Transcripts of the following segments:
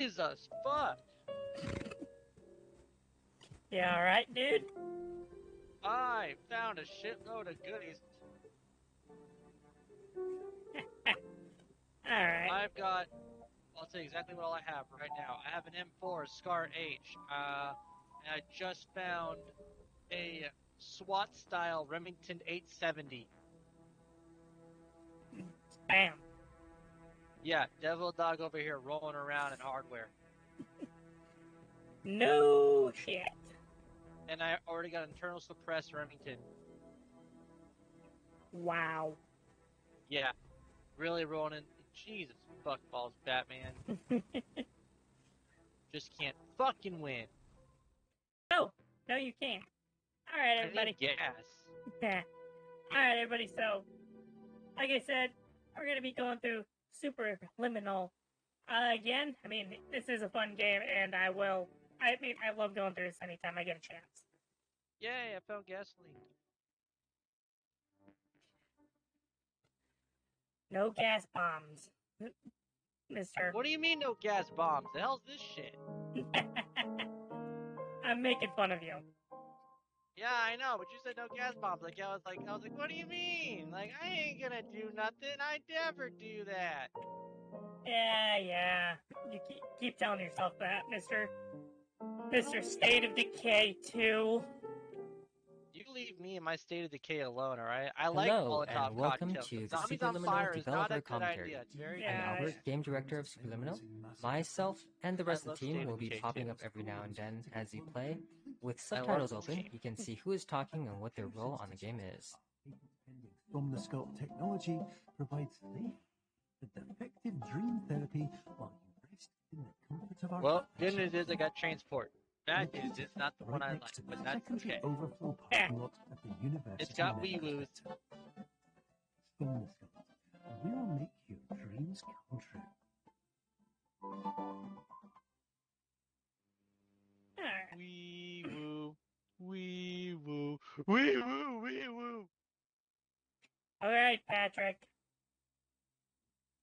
Jesus, fuck. Yeah, alright, dude? I found a shitload of goodies. Alright. I'll tell you exactly what all I have right now. I have an M4 Scar H. And I just found a SWAT style Remington 870. Bam. Yeah, Devil Dog over here rolling around in hardware. No shit. And I already got internal suppressed Remington. Wow. Yeah, really rolling in. Jesus fuckballs, Batman. Just can't fucking win. No, you can't. Alright, everybody. I need gas. Yeah. Alright, everybody, so, like I said, we're gonna be going through Super Liminal. Again, I mean, this is a fun game, and I love going through this anytime I get a chance. Yay, I found gasoline. No gas bombs, Mister. What do you mean no gas bombs? The hell's this shit? I'm making fun of you. Yeah, I know, but you said no gas bombs. I was like, what do you mean? Like, I ain't gonna do nothing. I never do that. Yeah. You keep telling yourself that, Mister State of Decay 2. You leave me in my state of decay alone, alright? I Hello, like Molotov and welcome cocktails. to the Zombies on Superliminal fire is not a Developer good Commentary. idea. It's very Yeah. I'm Albert, game director of Superliminal. Myself and the rest of the team will be popping up every now and then as you play. With subtitles open, you can see who is talking and what their role on the game is. From the Sculpt technology provides safe and effective dream therapy while you rest in the comfort of our Well, good news is I got transport. Bad news is not the one I like, but that's okay. Overflow parking lot at the university. It's got wee woos. From the Sculpt, we will make your dreams come true. Alright. Wee woo. Wee woo. Wee woo. Wee woo. Alright, Patrick.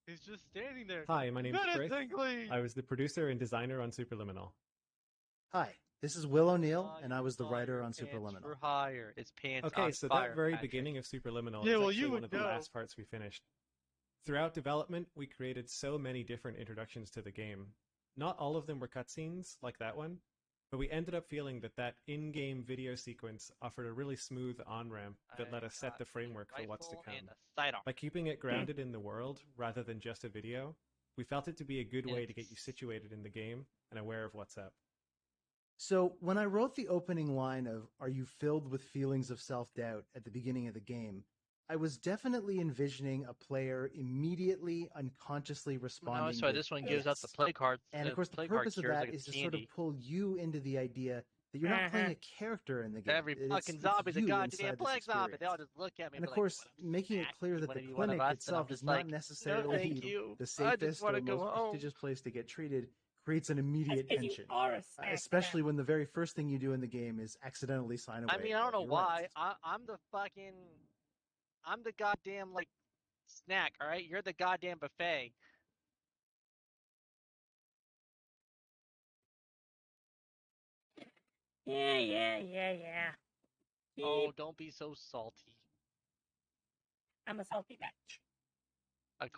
He's just standing there. Hi, my name's Chris. Menacingly. I was the producer and designer on Superliminal. Hi, this is Will O'Neill, and I was the writer on Superliminal. For hire. It's pants Okay, on so fire, that very Patrick. beginning of Superliminal Yeah, is well, actually you one would of the know. last parts we finished. Throughout development, we created so many different introductions to the game. Not all of them were cutscenes, like that one, but we ended up feeling that in-game video sequence offered a really smooth on-ramp that let us set the framework for what's to come. By keeping it grounded in the world, rather than just a video, we felt it to be a good way to get you situated in the game and aware of what's up. So, when I wrote the opening line of, "Are you filled with feelings of self-doubt?" at the beginning of the game, I was definitely envisioning a player immediately, unconsciously responding. No, that's why this one gives out the play cards. And of course, the purpose of that is to sort of pull you into the idea that you're not playing a character in the game. Every fucking zombie's a goddamn plague zombie. They all just look at me. And of course, making it clear that the clinic itself is not necessarily the safest or most prestigious place to get treated creates an immediate tension. Especially when the very first thing you do in the game is accidentally sign away. I mean, I don't know why. I'm the goddamn, like, snack, alright? You're the goddamn buffet. Yeah. Oh, don't be so salty. I'm a salty bitch. Of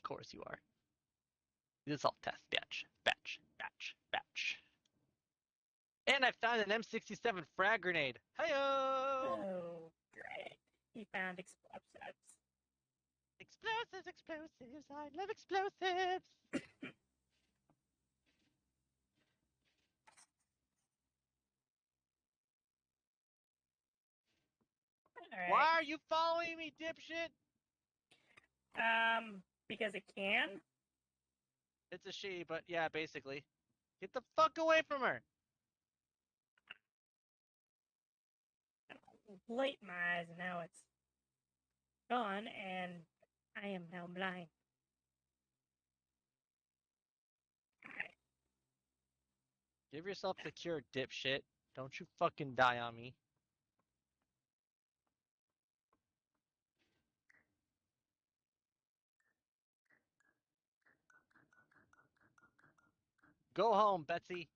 course you are. This is all test, batch. And I found an M67 frag grenade. Hey-o! Oh, great. He found explosives. Explosives. I love explosives. Right. Why are you following me, dipshit? Because it can. It's a she, but yeah, basically. Get the fuck away from her! Light in my eyes, and now it's gone, and I am now blind. Alright. Give yourself the cure, dipshit. Don't you fucking die on me. go home, Betsy.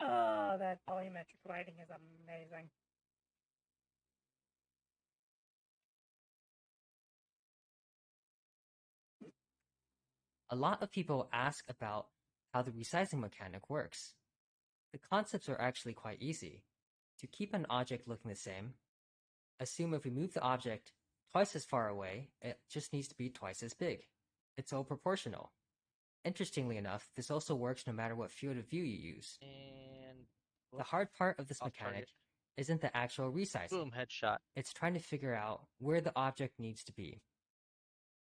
Oh, that polymetric lighting is amazing. A lot of people ask about how the resizing mechanic works. The concepts are actually quite easy. To keep an object looking the same, assume if we move the object twice as far away, it just needs to be twice as big. It's all proportional. Interestingly enough, this also works no matter what field of view you use. And the hard part of this mechanic isn't the actual resizing. Boom, headshot. It's trying to figure out where the object needs to be.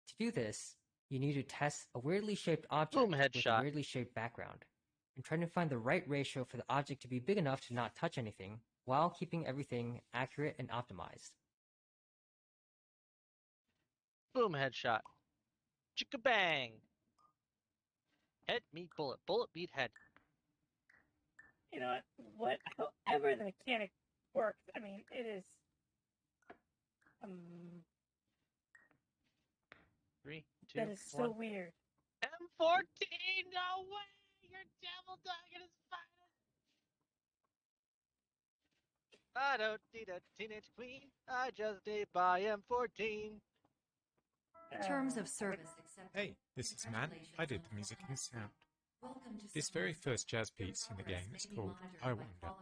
To do this, you need to test a weirdly shaped object with a weirdly shaped background, and trying to find the right ratio for the object to be big enough to not touch anything, while keeping everything accurate and optimized. Boom, headshot. Chicka bang. Head meet bullet. Bullet meet head. You know what? However the mechanic works, I mean, it is. 3, 2, that is so weird. M14, no way! Your devil dog at his finest. I don't need a teenage queen. I just need my M14. Terms of service accepted. Hey, this is Matt. I did the music and sound. This very first jazz piece in the game is called I Wonder,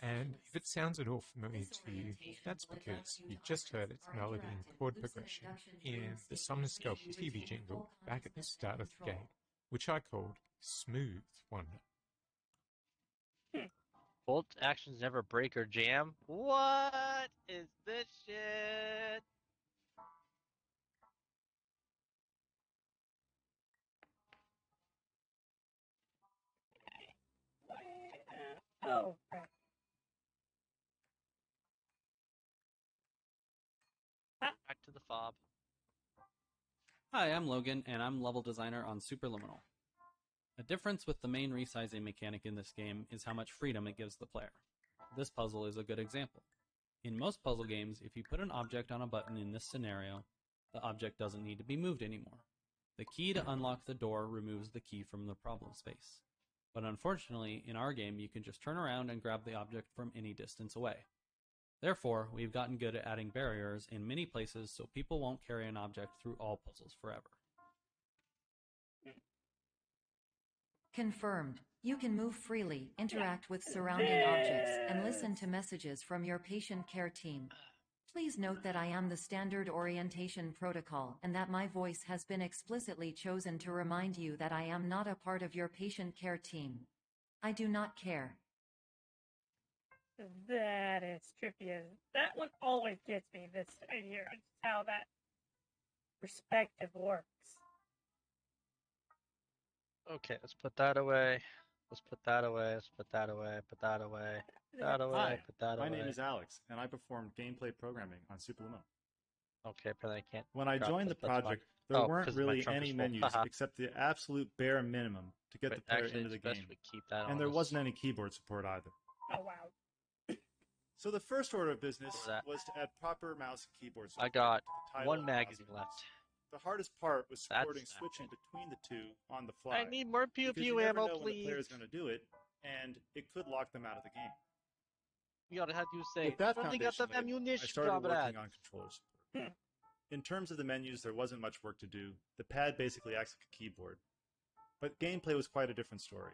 and if it sounds at all familiar to you, that's because you just heard its melody and chord progression in the Somnoscope TV jingle back at the start of the game, which I called Smooth Wonder. Bolt actions never break or jam? What is this shit? Oh, right. Back to the fob. Hi, I'm Logan, and I'm level designer on Superliminal. A difference with the main resizing mechanic in this game is how much freedom it gives the player. This puzzle is a good example. In most puzzle games, if you put an object on a button in this scenario, the object doesn't need to be moved anymore. The key to unlock the door removes the key from the problem space. But unfortunately, in our game, you can just turn around and grab the object from any distance away. Therefore, we've gotten good at adding barriers in many places so people won't carry an object through all puzzles forever. Confirmed. You can move freely, interact with surrounding objects, and listen to messages from your patient care team. Please note that I am the standard orientation protocol and that my voice has been explicitly chosen to remind you that I am not a part of your patient care team. I do not care. That is trippy. That one always gets me, this right here. Just how that perspective works. Okay, let's put that away. Let's put that away. Let's put that away. Put that away. Put that away. Hi, put that my away. name is Alex, and I performed gameplay programming on Superliminal. Okay, apparently I can't. When I joined the project, there weren't really any menus except the absolute bare minimum to get the player into the game. And there wasn't any keyboard support either. Oh, wow. So the first order of business was to add proper mouse and keyboard support. I got to the one magazine left. The hardest part was supporting switching between the two on the fly. I need more pew pew ammo, please. When the player's going to do it, and it could lock them out of the game. You gotta have to say. With that only got the ammunition. I started working on controller support. In terms of the menus, there wasn't much work to do. The pad basically acts like a keyboard. But gameplay was quite a different story.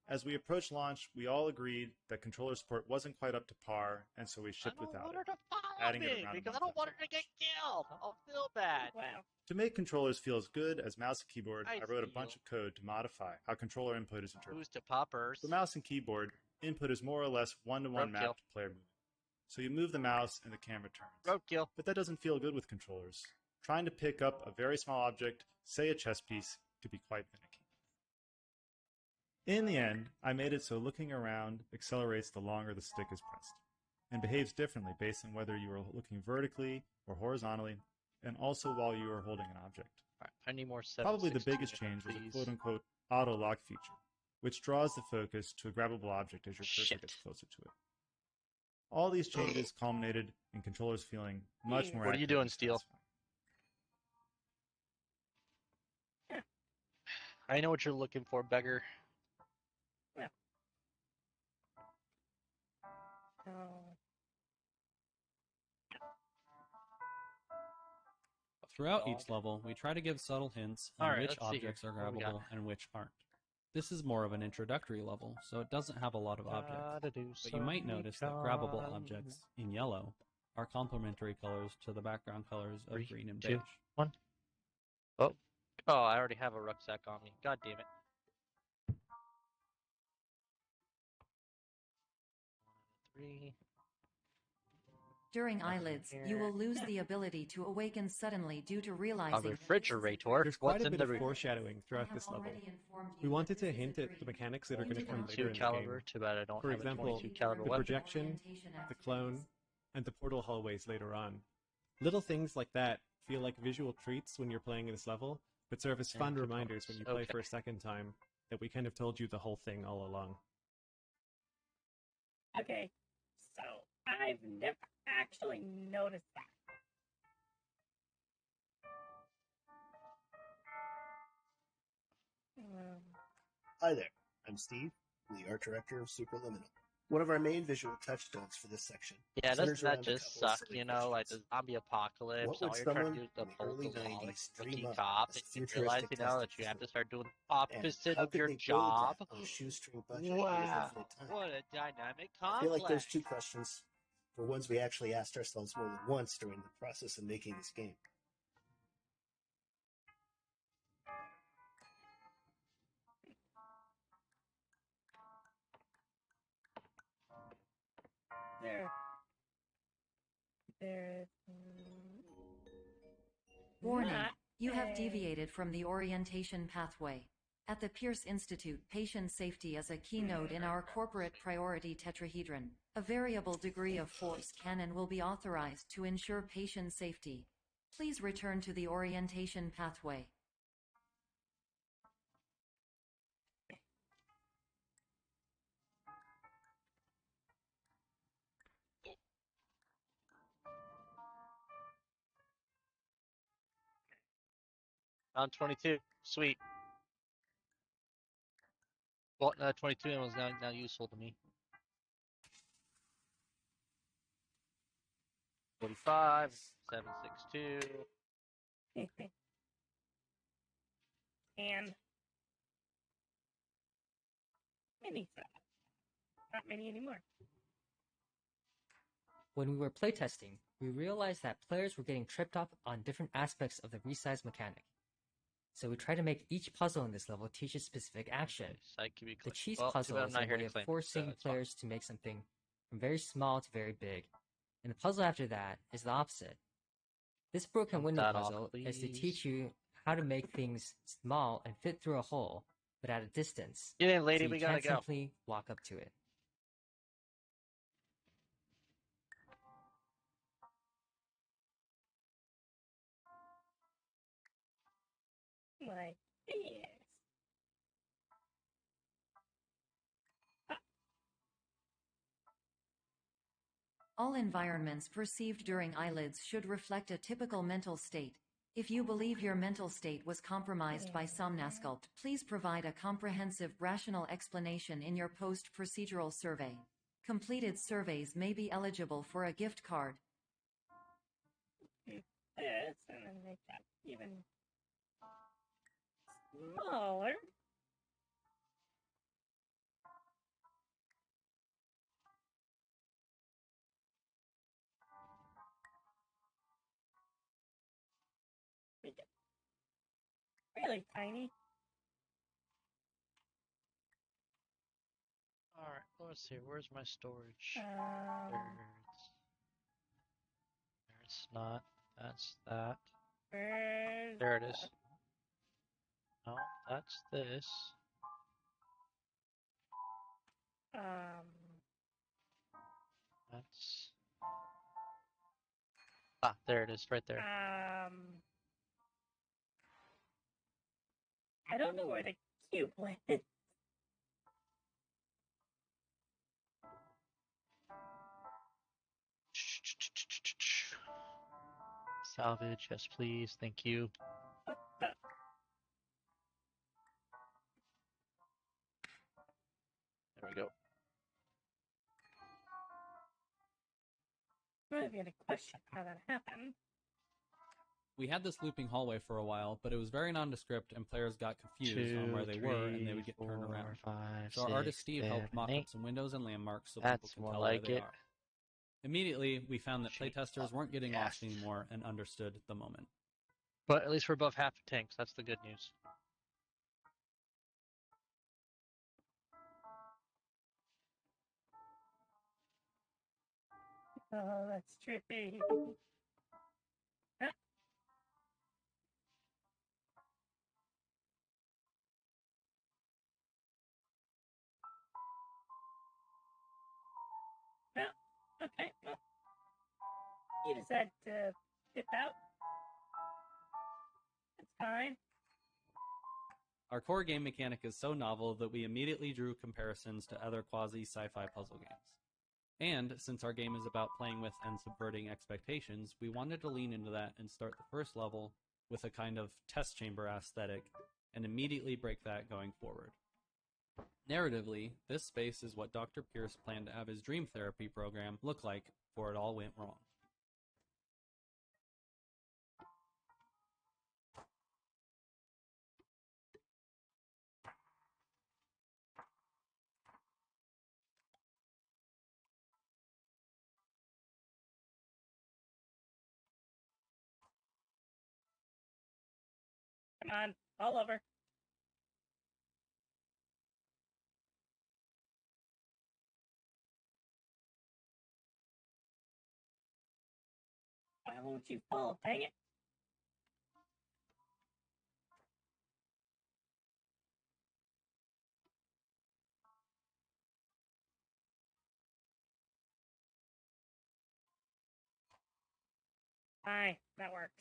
As we approached launch, we all agreed that controller support wasn't quite up to par, and so we shipped without it. Adding it around because I don't want her to get killed. I'll feel bad. Wow. To make controllers feel as good as mouse and keyboard, I wrote a bunch of code to modify how controller input is interpreted. Who's to poppers? For mouse and keyboard, input is more or less one-to-one mapped to player movement. So you move the mouse and the camera turns. Roadkill. But that doesn't feel good with controllers. Trying to pick up a very small object, say a chess piece, could be quite finicky. In the end, I made it so looking around accelerates the longer the stick is pressed, and behaves differently based on whether you are looking vertically or horizontally, and also while you are holding an object. Right, I need more. Probably the biggest change was a quote-unquote auto-lock feature. which draws the focus to a grabbable object as your cursor gets closer to it. All these changes culminated in controllers feeling much more. What are you doing, Steel? I know what you're looking for, beggar. Yeah. Throughout each level, we try to give subtle hints on which objects are grabbable and which aren't. This is more of an introductory level, so it doesn't have a lot of objects, but you might notice that grabbable objects, in yellow, are complementary colors to the background colors of green and beige. 2, 1. Oh, I already have a rucksack on me. God damn it. 3. During eyelids, you will lose the ability to awaken suddenly due to realizing a refrigerator. There's quite a bit of foreshadowing throughout this level. We wanted to hint at the mechanics that are going to come later in the game. Too bad I don't For have example, a 22 caliber the weapon. projection, the clone, and the portal hallways later on. Little things like that feel like visual treats when you're playing this level, but serve as fun reminders when you play for a second time that we kind of told you the whole thing all along. Okay, so I've never actually noticed that. Hi there, I'm Steve, the art director of Superliminal. One of our main visual touchstones for this section. Yeah, doesn't that just suck, you know, like the zombie apocalypse, all you're trying to do is the early 90s rookie cop, and you realize, you know, that you have to start doing the opposite of your job. Wow, what a dynamic complex. I feel like there's two questions, for ones we actually asked ourselves more than once during the process of making this game. There. Warning, you have deviated from the orientation pathway. At the Pierce Institute, patient safety is a keynote in our corporate priority tetrahedron. A variable degree of force can and will be authorized to ensure patient safety. Please return to the orientation pathway. On 22, sweet. Well, 22 was now useful to me. 45, 762. And many. Not many anymore. When we were playtesting, we realized that players were getting tripped up on different aspects of the resize mechanic. So we tried to make each puzzle in this level teach a specific action. The cheese puzzle is a way of forcing players to make something from very small to very big, and the puzzle after that is the opposite. This broken window puzzle is to teach you how to make things small and fit through a hole, but at a distance. Get in, lady, so we gotta go. Simply walk up to it. Like this. All environments perceived during eyelids should reflect a typical mental state. If you believe your mental state was compromised by Somnasculpt, please provide a comprehensive, rational explanation in your post-procedural survey. Completed surveys may be eligible for a gift card. This, and then make that even smaller. Really tiny. Alright, let's see, where's my storage? There's not. That's that. There it is. No, that's this. That's... Ah, there it is, right there. I don't know where the cube went. Salvage, yes please, thank you. There we go. I have any question how that happened. We had this looping hallway for a while, but it was very nondescript and players got confused on where they were and they would get turned around. So our artist Steve helped mock up some windows and landmarks so people could tell where they are. Immediately, we found that playtesters weren't getting lost anymore and understood the moment. But at least we're above half a tank, so that's the good news. Oh, that's trippy. Well, okay. Well, you decide to dip out. That's fine. Our core game mechanic is so novel that we immediately drew comparisons to other quasi-sci-fi puzzle games. And since our game is about playing with and subverting expectations, we wanted to lean into that and start the first level with a kind of test chamber aesthetic and immediately break that going forward. Narratively, this space is what Dr. Pierce planned to have his dream therapy program look like before it all went wrong. Come on, all over. Why won't you fall? Dang it. Fine, that works.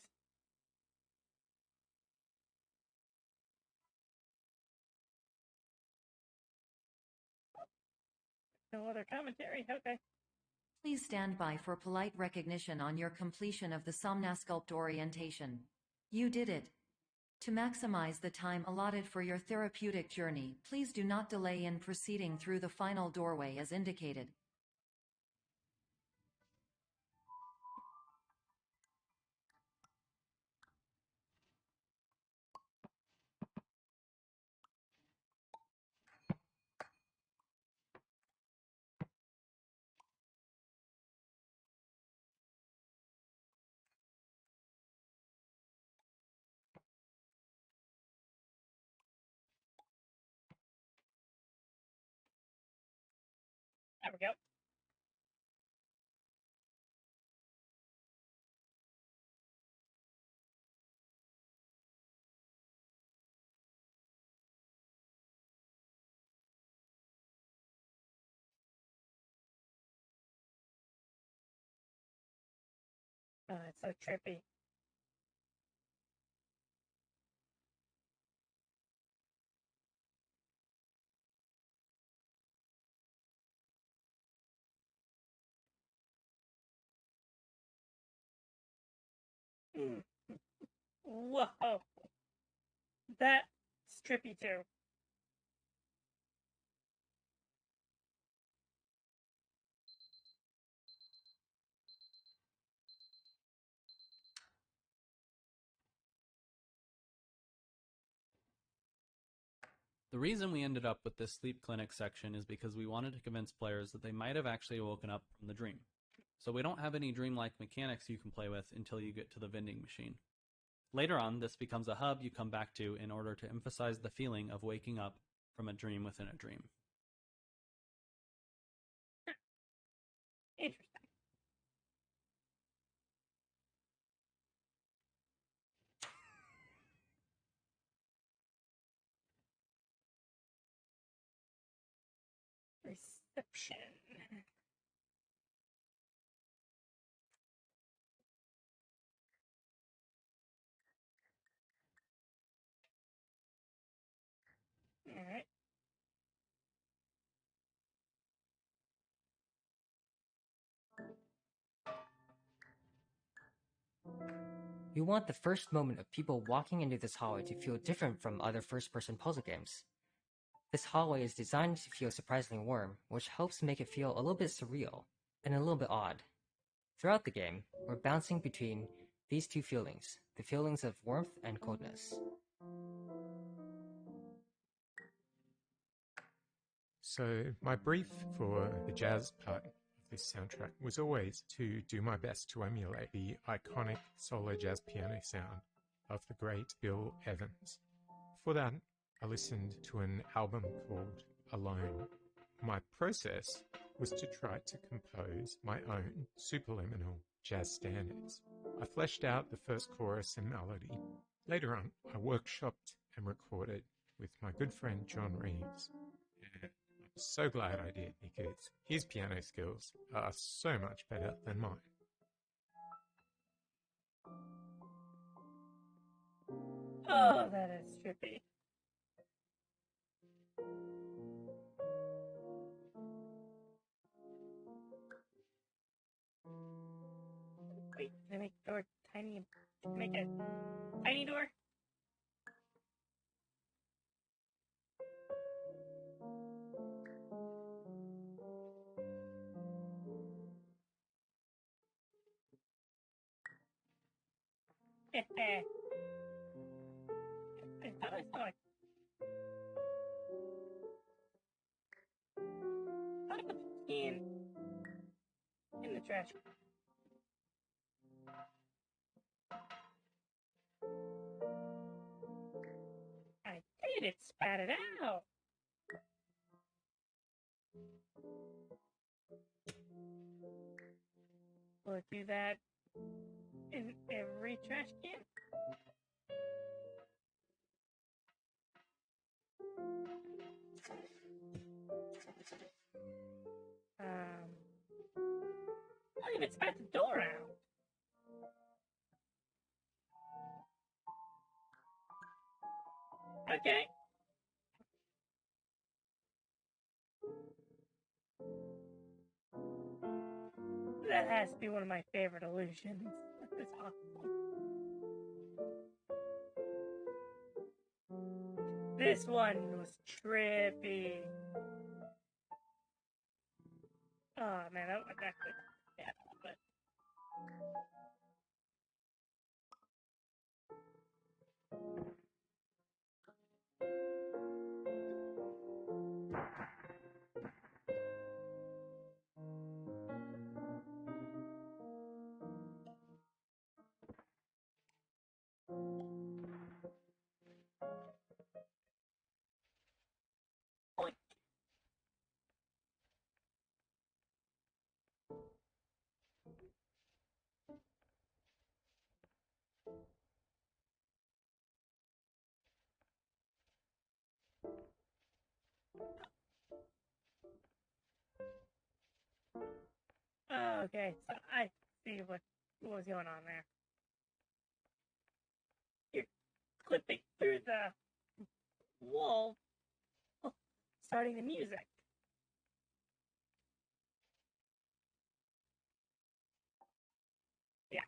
No other commentary? Okay. Please stand by for polite recognition on your completion of the Somnasculpt orientation. You did it. To maximize the time allotted for your therapeutic journey, please do not delay in proceeding through the final doorway as indicated. There we go. Oh, it's so trippy. Whoa. That's trippy too. The reason we ended up with this sleep clinic section is because we wanted to convince players that they might have actually woken up from the dream. So we don't have any dreamlike mechanics you can play with until you get to the vending machine. Later on, this becomes a hub you come back to in order to emphasize the feeling of waking up from a dream within a dream. Interesting. Reception. All right. We want the first moment of people walking into this hallway to feel different from other first-person puzzle games. This hallway is designed to feel surprisingly warm, which helps make it feel a little bit surreal and a little bit odd. Throughout the game, we're bouncing between these two feelings, the feelings of warmth and coldness. So my brief for the jazz part of this soundtrack was always to do my best to emulate the iconic solo jazz piano sound of the great Bill Evans. For that, I listened to an album called Alone. My process was to try to compose my own superliminal jazz standards. I fleshed out the first chorus and melody. Later on, I workshopped and recorded with my good friend John Reeves. And I'm so glad I did because his piano skills are so much better than mine. Oh, that is trippy. Wait, can I make the door tiny? Make a tiny door? I thought I saw it. I put the key in the trash. I did it, spat it out. Will it do that in every trash can? I'll even spat the door out. Okay. That has to be one of my favorite illusions. That's awesome. This one was trippy. Oh man, that was actually bad, but okay, so I see what was going on there. You're clipping through the wall, starting the music. Yeah.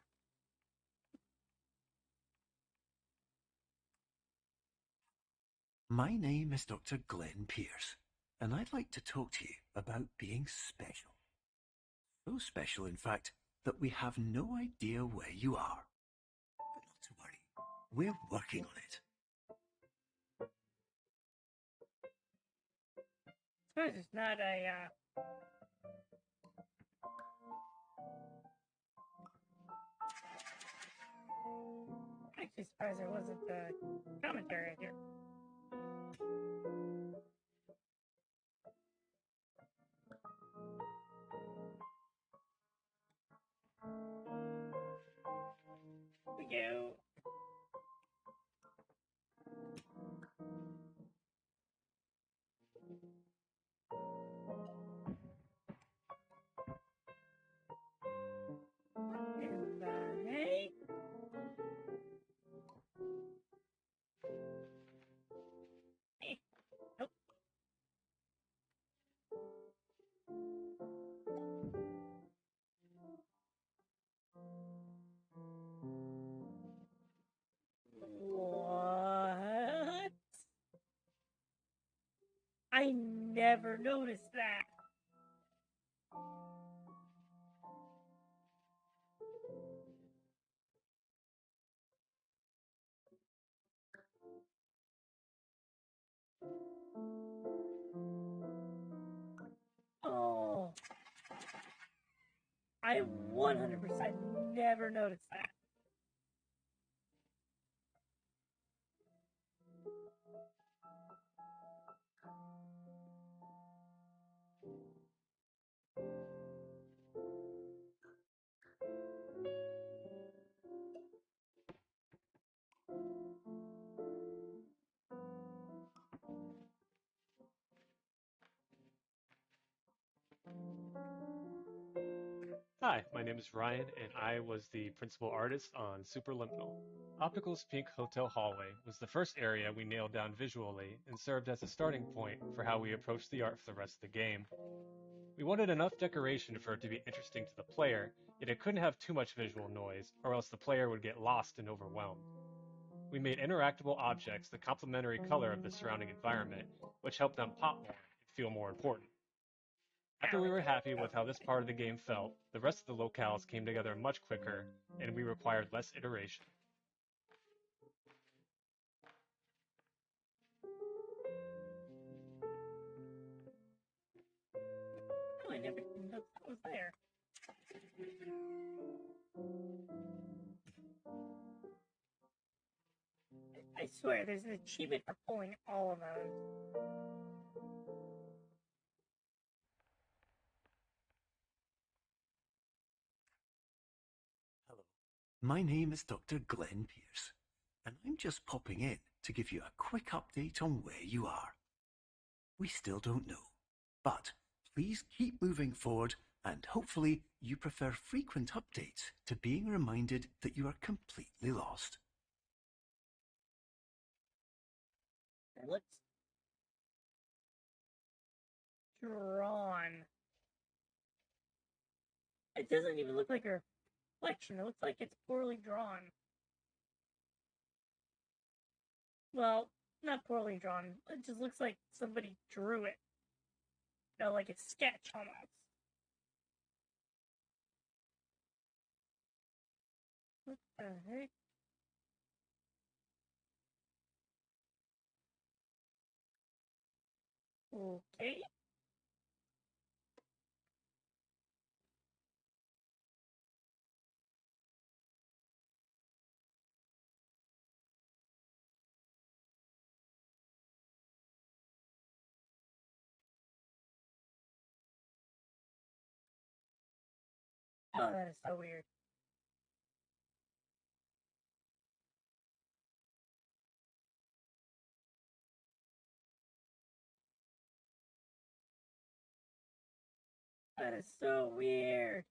My name is Dr. Glenn Pierce, and I'd like to talk to you about being special. So special, in fact, that we have no idea where you are. But not to worry, we're working on it. I suppose it's not a, actually surprised there wasn't a commentary here. We go. In the hay. Nope. I never noticed that. Oh. I 100% never noticed that. Hi, my name is Ryan, and I was the principal artist on Superliminal. Optical's Pink Hotel Hallway was the first area we nailed down visually and served as a starting point for how we approached the art for the rest of the game. We wanted enough decoration for it to be interesting to the player, yet it couldn't have too much visual noise, or else the player would get lost and overwhelmed. We made interactable objects the complementary color of the surrounding environment, which helped them pop more and feel more important. After we were happy with how this part of the game felt, the rest of the locales came together much quicker, and we required less iteration. I never noticed that was there. I swear, there's an achievement for pulling all of those. Hello. My name is Dr. Glenn Pierce, and I'm just popping in to give you a quick update on where you are. We still don't know, but please keep moving forward, and hopefully you prefer frequent updates to being reminded that you are completely lost. What's drawn? It doesn't even look like a reflection. It looks like it's poorly drawn. Well, not poorly drawn. It just looks like somebody drew it. You know, like a sketch almost. What the heck? Okay. Oh, that is so weird. That is so weird.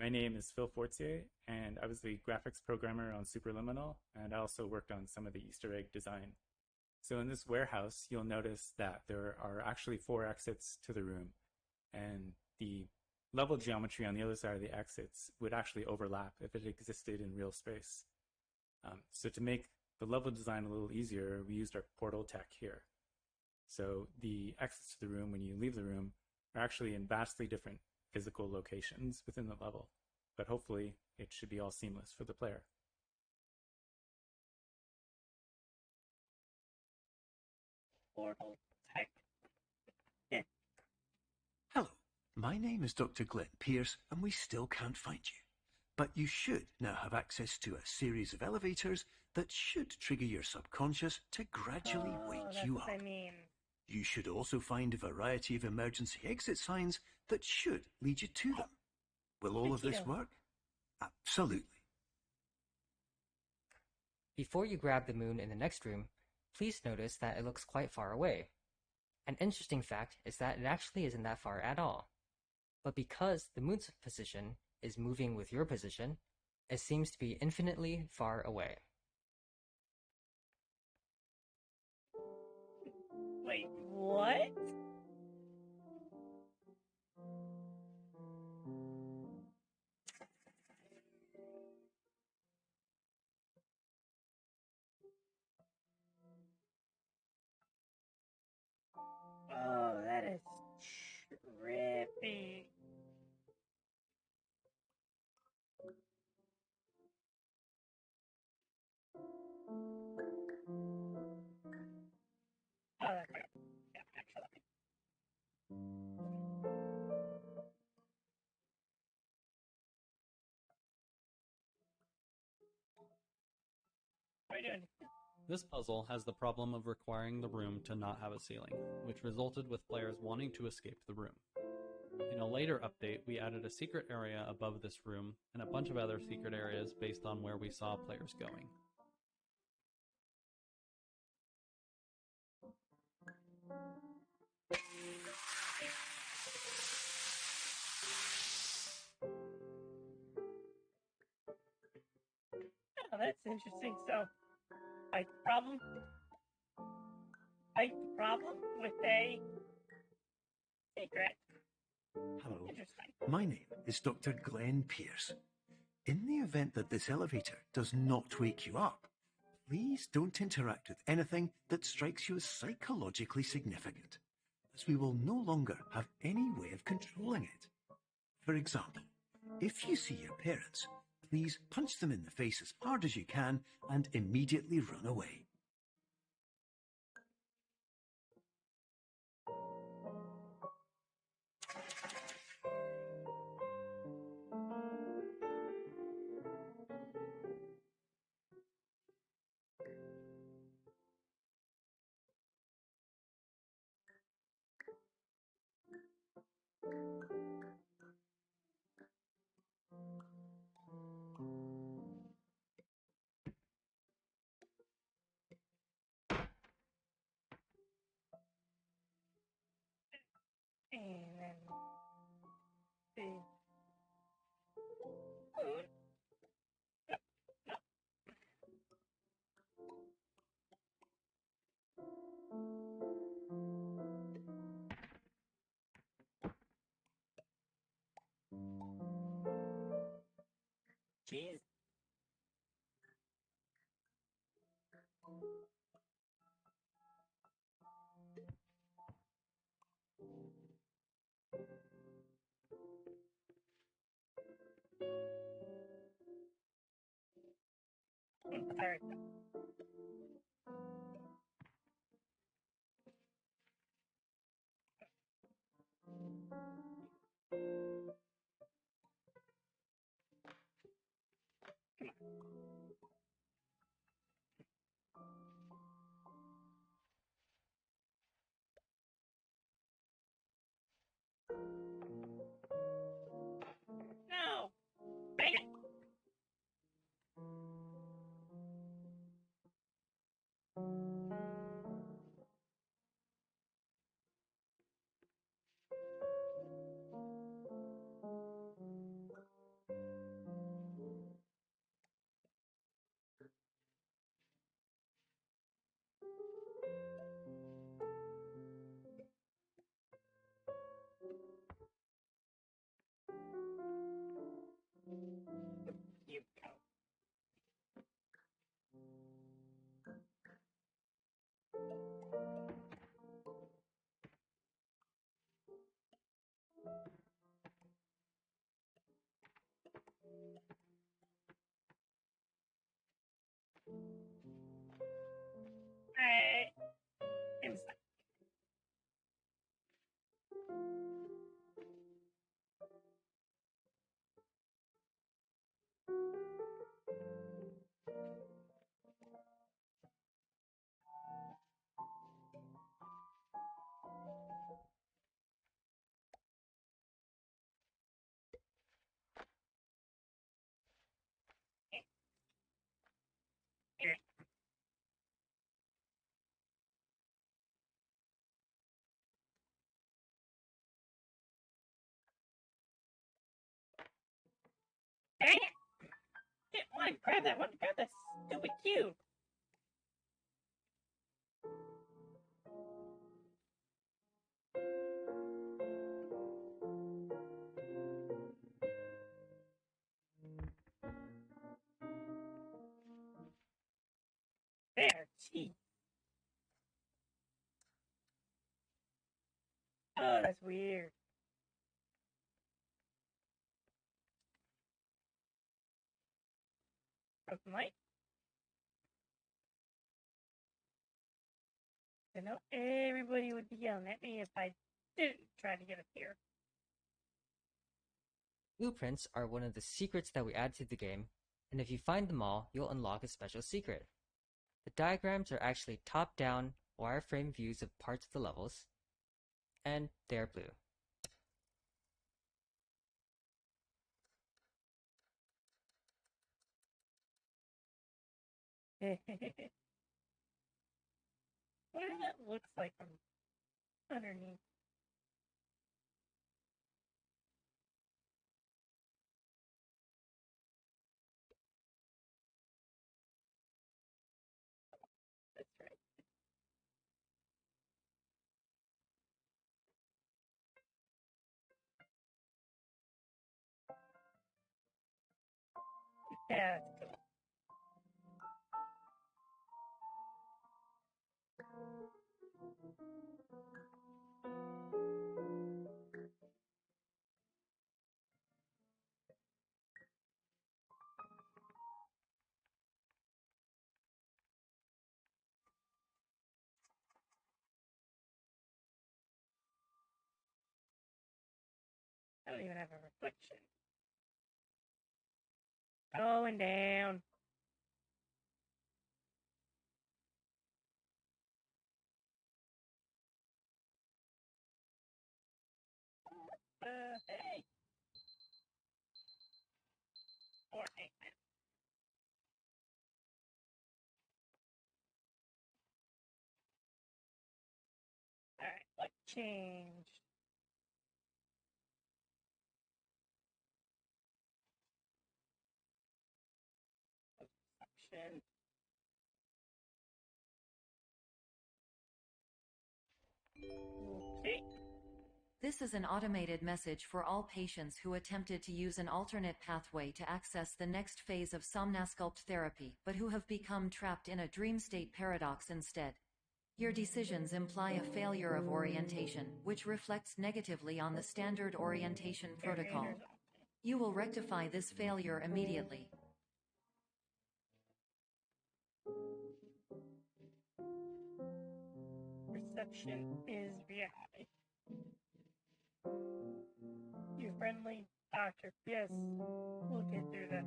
My name is Phil Fortier, and I was the graphics programmer on Superliminal, and I also worked on some of the Easter egg design. So in this warehouse, you'll notice that there are actually 4 exits to the room, and the level geometry on the other side of the exits would actually overlap if it existed in real space. So to make the level design a little easier, we used our portal tech here. So the exits to the room when you leave the room are actually in vastly different physical locations within the level, but hopefully it should be all seamless for the player. Portal tech. Hello, my name is Dr. Glenn Pierce, and we still can't find you. But you should now have access to a series of elevators that should trigger your subconscious to gradually wake you up. You should also find a variety of emergency exit signs that should lead you to them. Will all of this work? Absolutely. Before you grab the moon in the next room, please notice that it looks quite far away. An interesting fact is that it actually isn't that far at all. But because the moon's position is moving with your position, it seems to be infinitely far away. Wait, what? be. Oh, that's right. Yeah, actually. What are you doing? This puzzle has the problem of requiring the room to not have a ceiling, which resulted with players wanting to escape the room. In a later update, we added a secret area above this room and a bunch of other secret areas based on where we saw players going. Oh, that's interesting. So, like, problem with a secret. Hello, my name is Dr. Glenn Pierce. In the event that this elevator does not wake you up, please don't interact with anything that strikes you as psychologically significant, as we will no longer have any way of controlling it. For example, if you see your parents, please punch them in the face as hard as you can and immediately run away. And then the cheese. Sorry. No! Bang it! You go. Inside. Dang it! Didn't want to grab that. I want to grab that stupid cube. There, gee. Oh, that's weird. Broken light. I know everybody would be yelling at me if I didn't try to get up here. Blueprints are one of the secrets that we add to the game, and if you find them all, you'll unlock a special secret. The diagrams are actually top-down, wireframe views of parts of the levels, and they are blue. What that looks like from underneath. That's right. Yeah, that's cool. I don't even have a reflection. Going down. Hey. Or hey. Alright, what changed? Reflection. Okay. This is an automated message for all patients who attempted to use an alternate pathway to access the next phase of somnasculpt therapy, but who have become trapped in a dream state paradox instead. Your decisions imply a failure of orientation, which reflects negatively on the standard orientation protocol. You will rectify this failure immediately. Perception is reality. You friendly doctor. Yes, we'll get through this.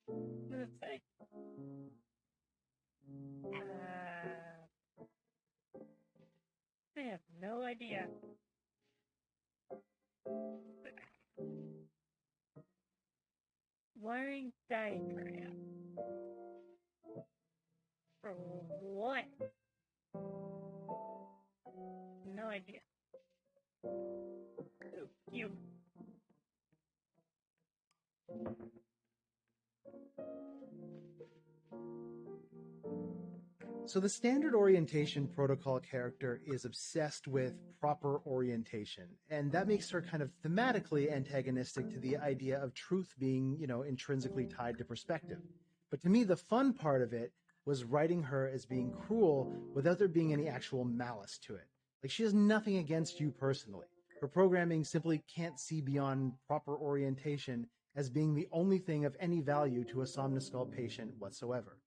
What did it say? I have no idea. Wiring diagram. For what? No idea. Oh, cube. So the standard orientation protocol character is obsessed with proper orientation, and that makes her kind of thematically antagonistic to the idea of truth being, intrinsically tied to perspective. But to me, the fun part of it was writing her as being cruel without there being any actual malice to it. Like, she has nothing against you personally. Her programming simply can't see beyond proper orientation as being the only thing of any value to a Somnasculpt patient whatsoever.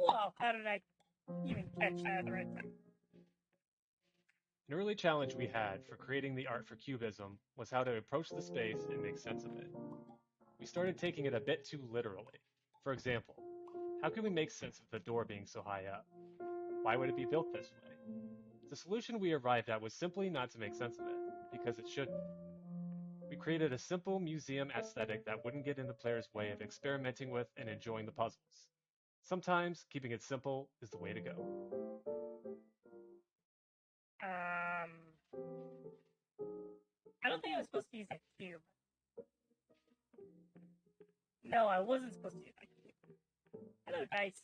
Whoa, how did I even catch that at the right time? An early challenge we had for creating the art for Cubism was how to approach the space and make sense of it. We started taking it a bit too literally. For example, how can we make sense of the door being so high up? Why would it be built this way? The solution we arrived at was simply not to make sense of it, because it shouldn't. We created a simple museum aesthetic that wouldn't get in the player's way of experimenting with and enjoying the puzzles. Sometimes keeping it simple is the way to go. I don't think I was supposed to use that cube. No, I wasn't supposed to use that cube. Hello, dice.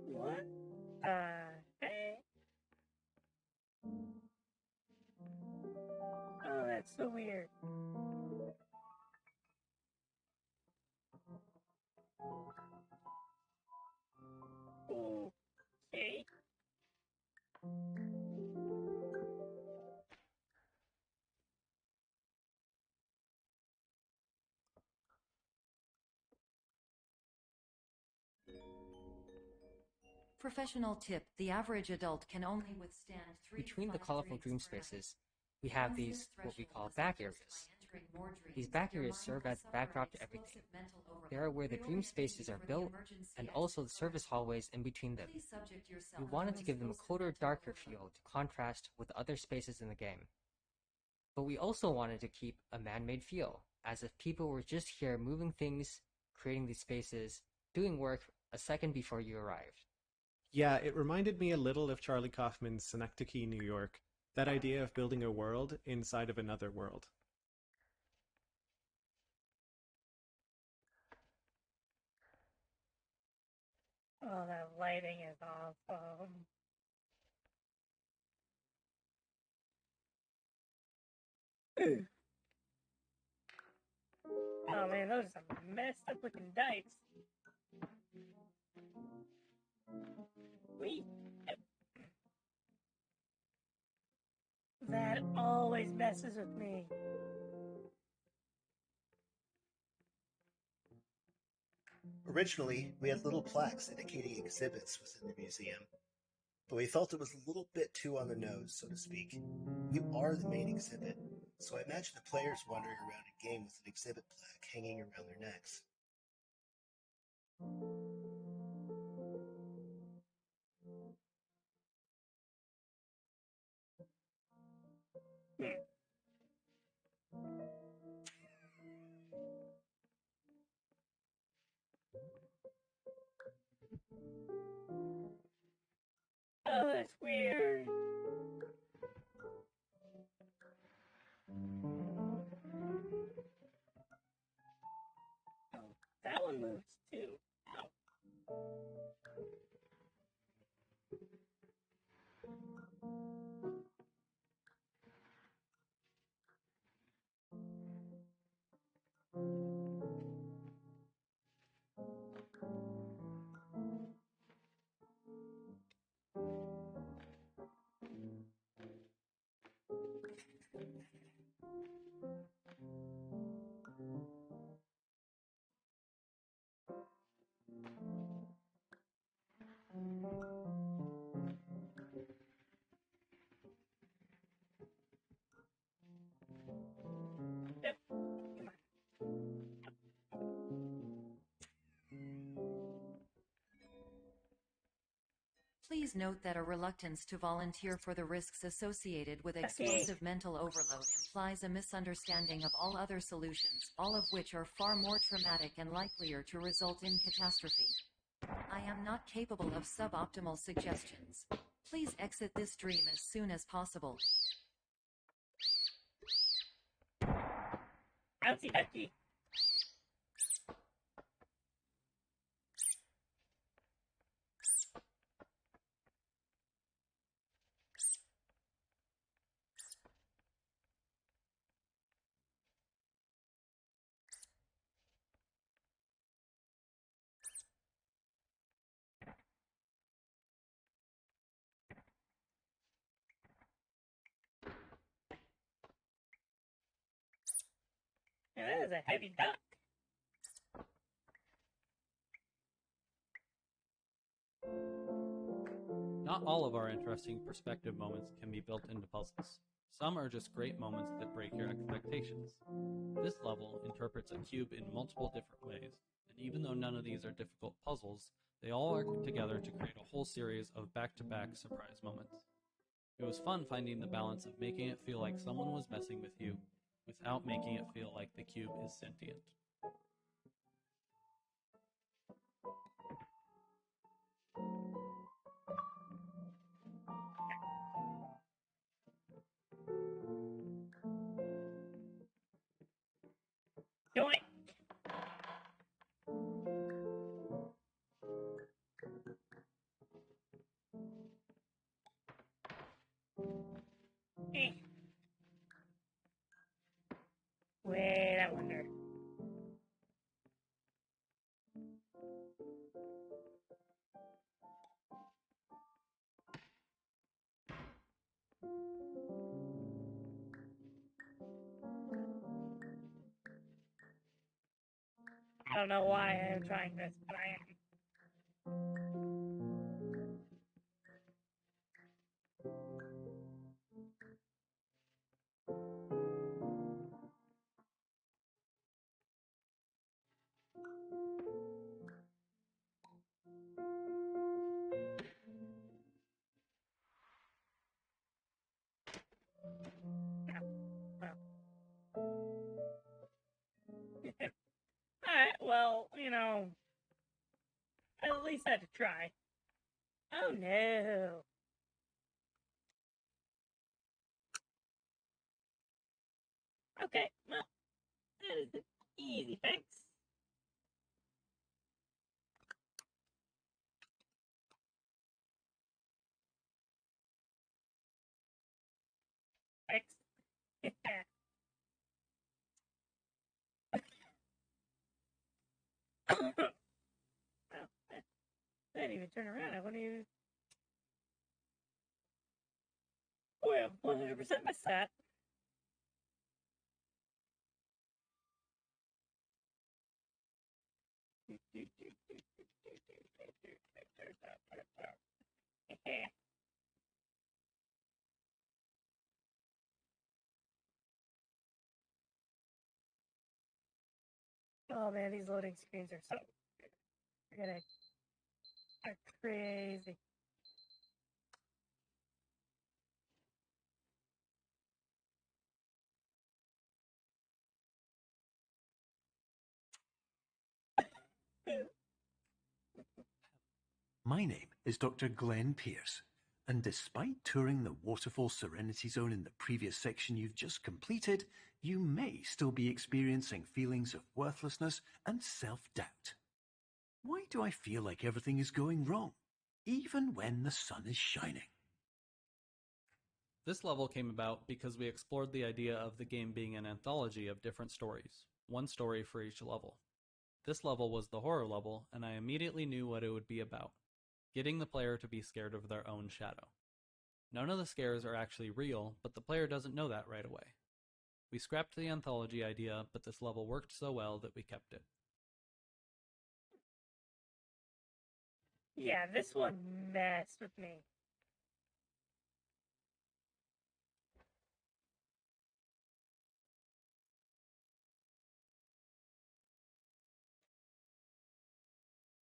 What? Hey. Oh, Okay. Professional tip: the average adult can only withstand 3 Between to the 5 colorful drinks dream per hour. spaces, we have these, what we call back areas. These back areas serve as the backdrop to everything. They are where the dream spaces are built, and also the service hallways in between them. We wanted to give them a colder, darker feel to contrast with other spaces in the game. But we also wanted to keep a man-made feel, as if people were just here moving things, creating these spaces, doing work a second before you arrived. Yeah, it reminded me a little of Charlie Kaufman's Synecdoche, New York, that idea of building a world inside of another world. Oh, that lighting is awesome. Oh man, those are some messed up looking dice. Wait. That always messes with me. Originally, we had little plaques indicating exhibits within the museum, but we felt it was a little bit too on the nose, so to speak. You are the main exhibit, so I imagine the players wandering around a game with an exhibit plaque hanging around their necks. Oh, that's weird. Oh, that one moves too. Yep. Please note that a reluctance to volunteer for the risks associated with explosive mental overload implies a misunderstanding of all other solutions, all of which are far more traumatic and likelier to result in catastrophe. I am not capable of suboptimal suggestions. Please exit this dream as soon as possible. Ouchie, ouchie. Yeah, that is a heavy duck. Not all of our interesting perspective moments can be built into puzzles. Some are just great moments that break your expectations. This level interprets a cube in multiple different ways, and even though none of these are difficult puzzles, they all work together to create a whole series of back-to-back surprise moments. It was fun finding the balance of making it feel like someone was messing with you, without making it feel like the cube is sentient. Doink. Wait, I wonder. I don't know why I am trying this, but I am. Alright, well, you know, I at least had to try. Oh no. Okay, well, that is an easy fix. Fix. Well, I didn't even turn around. I wouldn't even. Well, 100% missed that. Oh man, these loading screens are so good. Are crazy. My name is Dr. Glenn Pierce, and despite touring the Waterfall Serenity Zone in the previous section you've just completed, you may still be experiencing feelings of worthlessness and self-doubt. Why do I feel like everything is going wrong, even when the sun is shining? This level came about because we explored the idea of the game being an anthology of different stories, one story for each level. This level was the horror level, and I immediately knew what it would be about, getting the player to be scared of their own shadow. None of the scares are actually real, but the player doesn't know that right away. We scrapped the anthology idea, but this level worked so well that we kept it. Yeah, this one messed with me.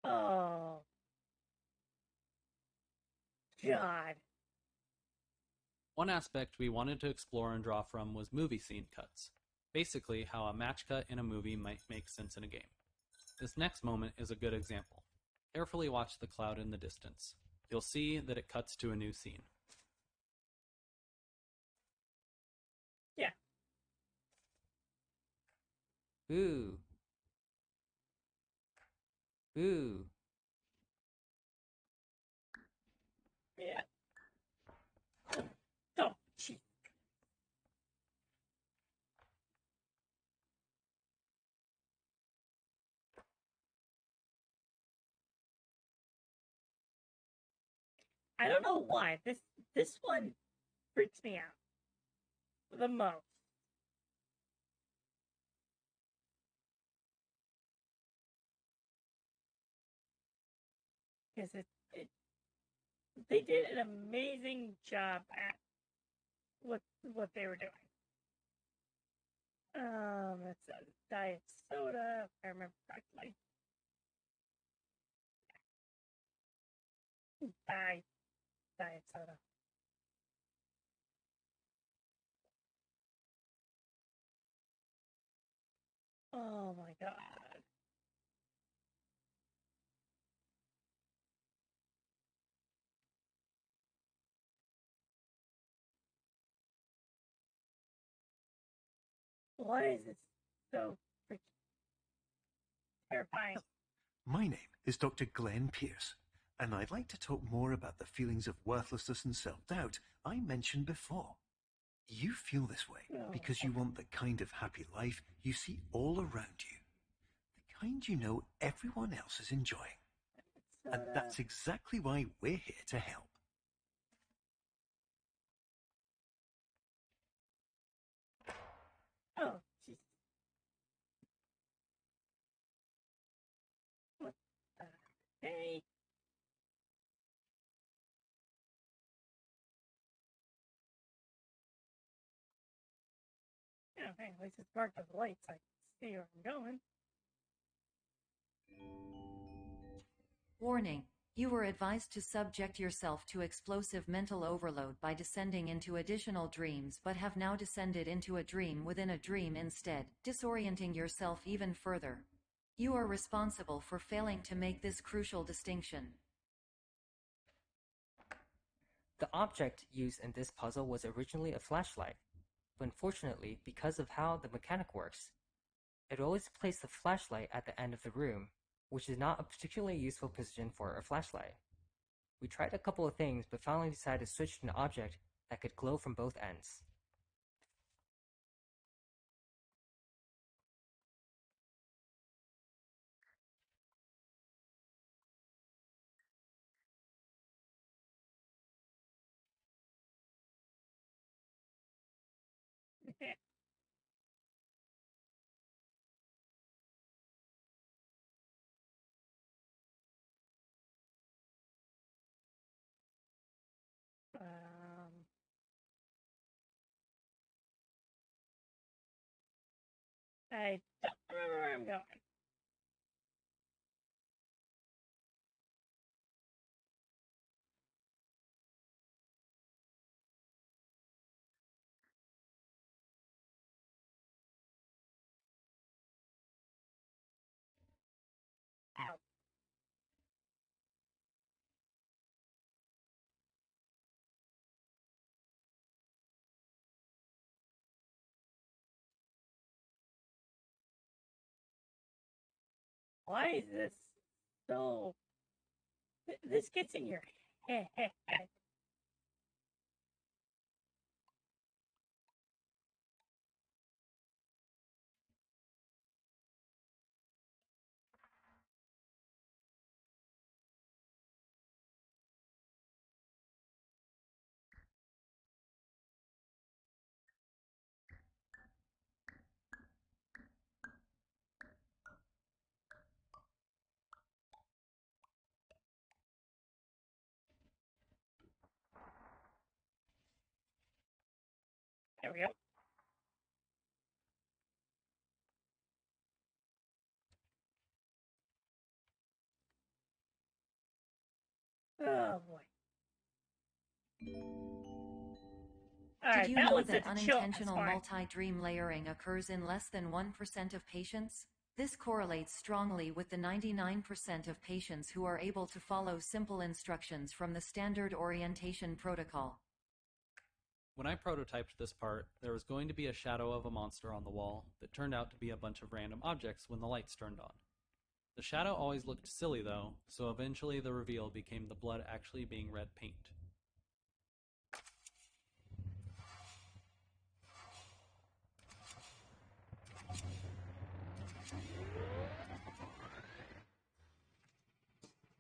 Oh. God. One aspect we wanted to explore and draw from was movie scene cuts. Basically, how a match cut in a movie might make sense in a game. This next moment is a good example. Carefully watch the cloud in the distance. You'll see that it cuts to a new scene. Yeah. Boo. Boo. Yeah. Oh, jeez. I don't know why this one freaks me out the most. Because they did an amazing job at what they were doing. It's a diet soda, if I remember correctly. Diet soda. Oh my god. Why is it so freaking terrifying? My name is Dr. Glenn Pierce, and I'd like to talk more about the feelings of worthlessness and self-doubt I mentioned before. You feel this way because you want the kind of happy life you see all around you. The kind you know everyone else is enjoying. And that's exactly why we're here to help. Oh, jeez. What the hey? Yeah, hey, at least it's dark with lights. I can see where I'm going. Warning. You were advised to subject yourself to explosive mental overload by descending into additional dreams but have now descended into a dream within a dream instead, disorienting yourself even further. You are responsible for failing to make this crucial distinction. The object used in this puzzle was originally a flashlight, but unfortunately, because of how the mechanic works, it always placed the flashlight at the end of the room, which is not a particularly useful position for a flashlight. We tried a couple of things, but finally decided to switch to an object that could glow from both ends. I don't remember where I'm going. Ow. Why is this so... This gets in your head. There we go. Oh boy. Did you know that unintentional multi-dream layering occurs in less than 1% of patients? This correlates strongly with the 99% of patients who are able to follow simple instructions from the standard orientation protocol. When I prototyped this part, there was going to be a shadow of a monster on the wall that turned out to be a bunch of random objects when the lights turned on. The shadow always looked silly though, so eventually the reveal became the blood actually being red paint.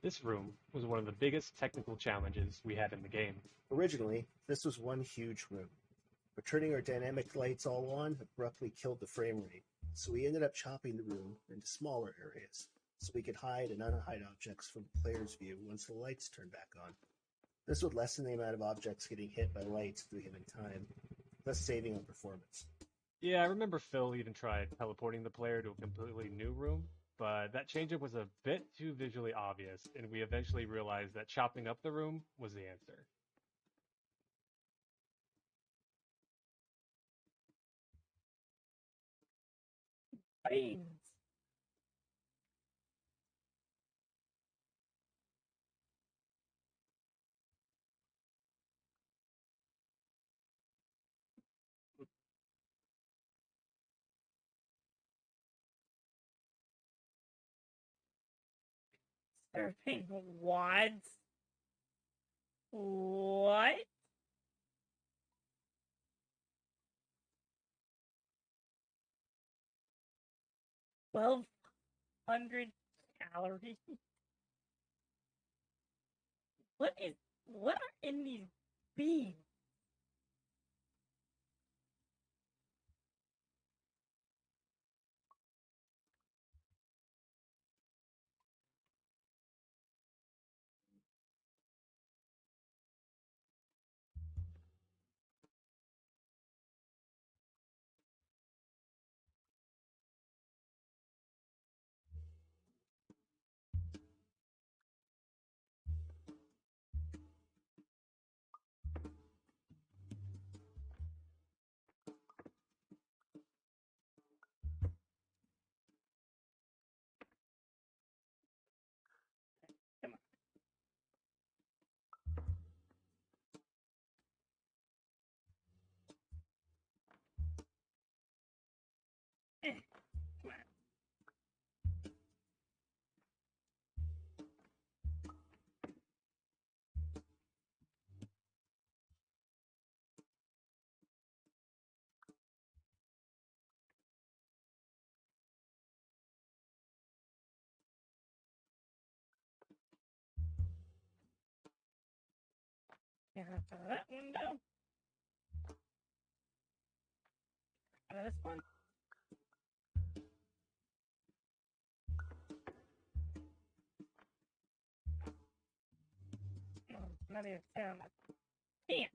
This room was one of the biggest technical challenges we had in the game. Originally, this was one huge room, but turning our dynamic lights all on abruptly killed the frame rate, so we ended up chopping the room into smaller areas, so we could hide and unhide objects from the player's view once the lights turned back on. This would lessen the amount of objects getting hit by lights at a given time, thus saving on performance. Yeah, I remember Phil even tried teleporting the player to a completely new room, but that change-up was a bit too visually obvious, and we eventually realized that chopping up the room was the answer. Beans. Surfing wads? What? 1,200 calories. What are in these beans? Yeah, that one go. This one. Oh, not even found it. Damn.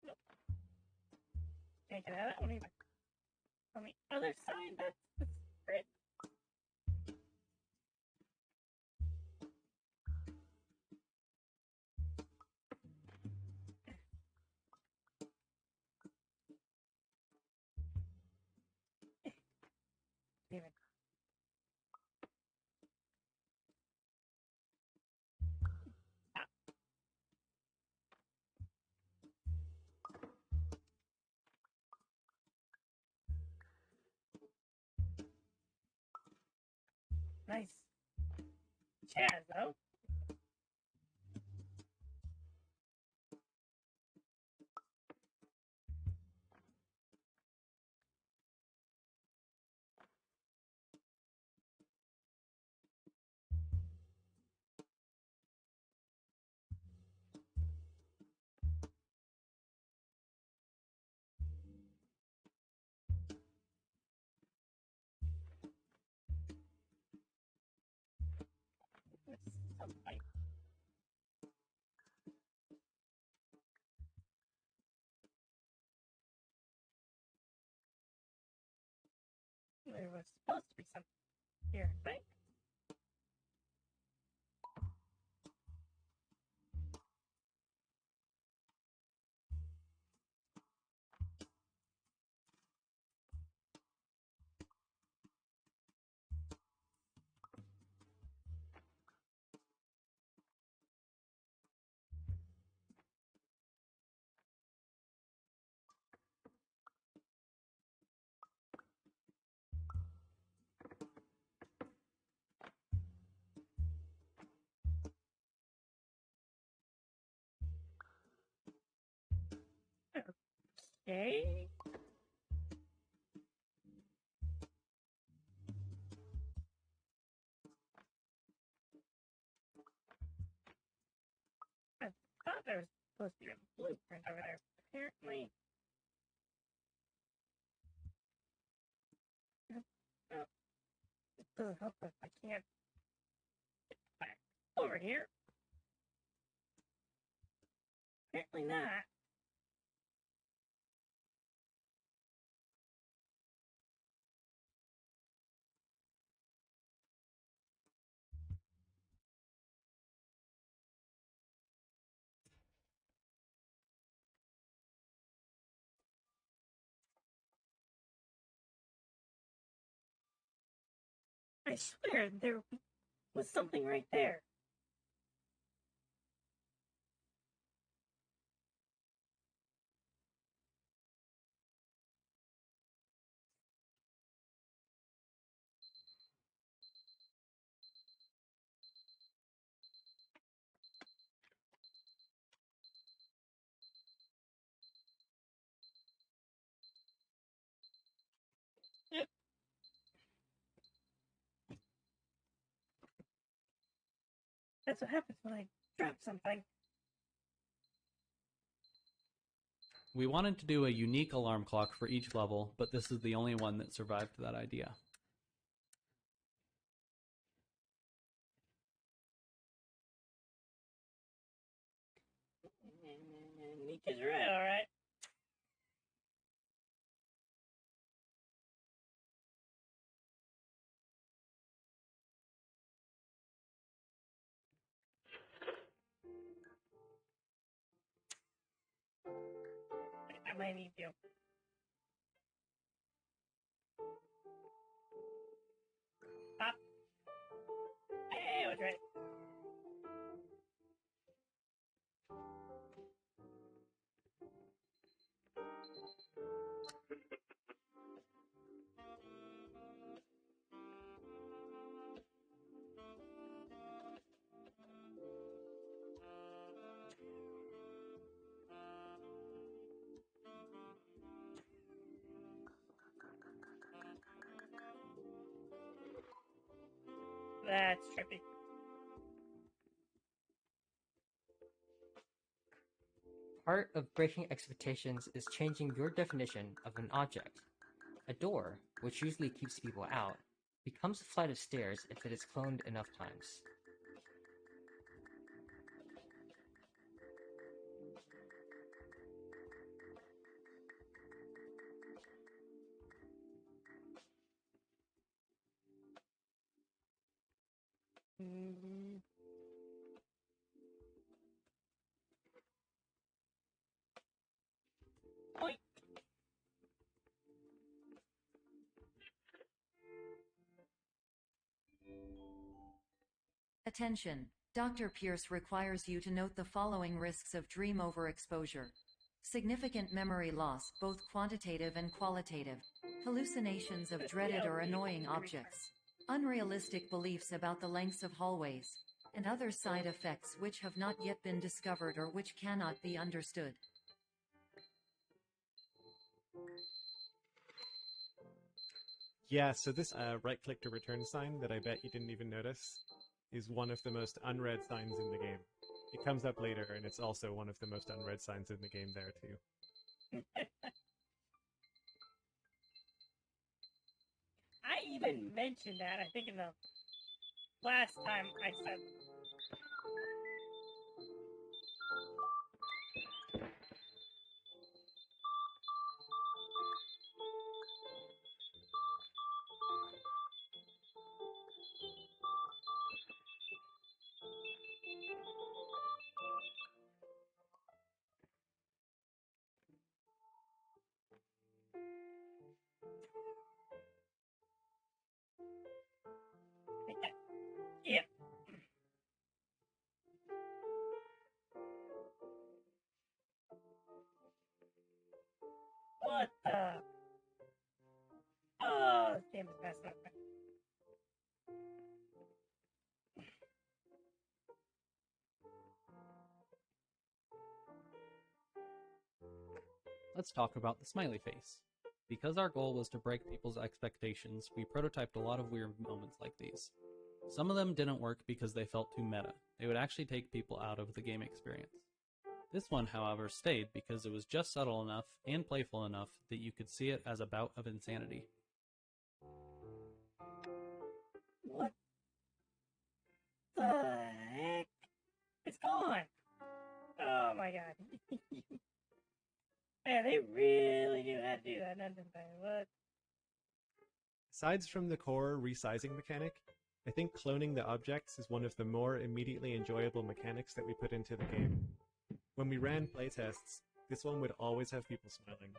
Nope. Can't get out of that one either. On the other side, that's great. Damn it. Nice. Chaz, though. Something. There was supposed to be something here, I think. Okay. I thought there was supposed to be a blueprint over there. Apparently. Oh, it doesn't help if I can't get back over here. Apparently not. I swear there was something right there. That's what happens when I drop something. We wanted to do a unique alarm clock for each level, but this is the only one that survived that idea. Nika's right, alright. I might need you. Pop. Hey, I was right. That's trippy. Part of breaking expectations is changing your definition of an object. A door, which usually keeps people out, becomes a flight of stairs if it is cloned enough times. Oink. Attention! Dr. Pierce requires you to note the following risks of dream overexposure. Significant memory loss, both quantitative and qualitative. Hallucinations of dreaded or annoying objects. Unrealistic beliefs about the lengths of hallways. And other side effects which have not yet been discovered or which cannot be understood. Yeah, so this right-click to return sign that I bet you didn't even notice is one of the most unread signs in the game. It comes up later, and it's also one of the most unread signs in the game there, too. I even mentioned that, I think in the last time I said. Yep. What the? Oh, damn, it's messed up. Let's talk about the smiley face. Because our goal was to break people's expectations, we prototyped a lot of weird moments like these. Some of them didn't work because they felt too meta. They would actually take people out of the game experience. This one, however, stayed because it was just subtle enough and playful enough that you could see it as a bout of insanity. What the heck? It's gone! Oh my god. Man, they really knew how to do that, didn't they? What? Aside from the core resizing mechanic, I think cloning the objects is one of the more immediately enjoyable mechanics that we put into the game. When we ran playtests, this one would always have people smiling.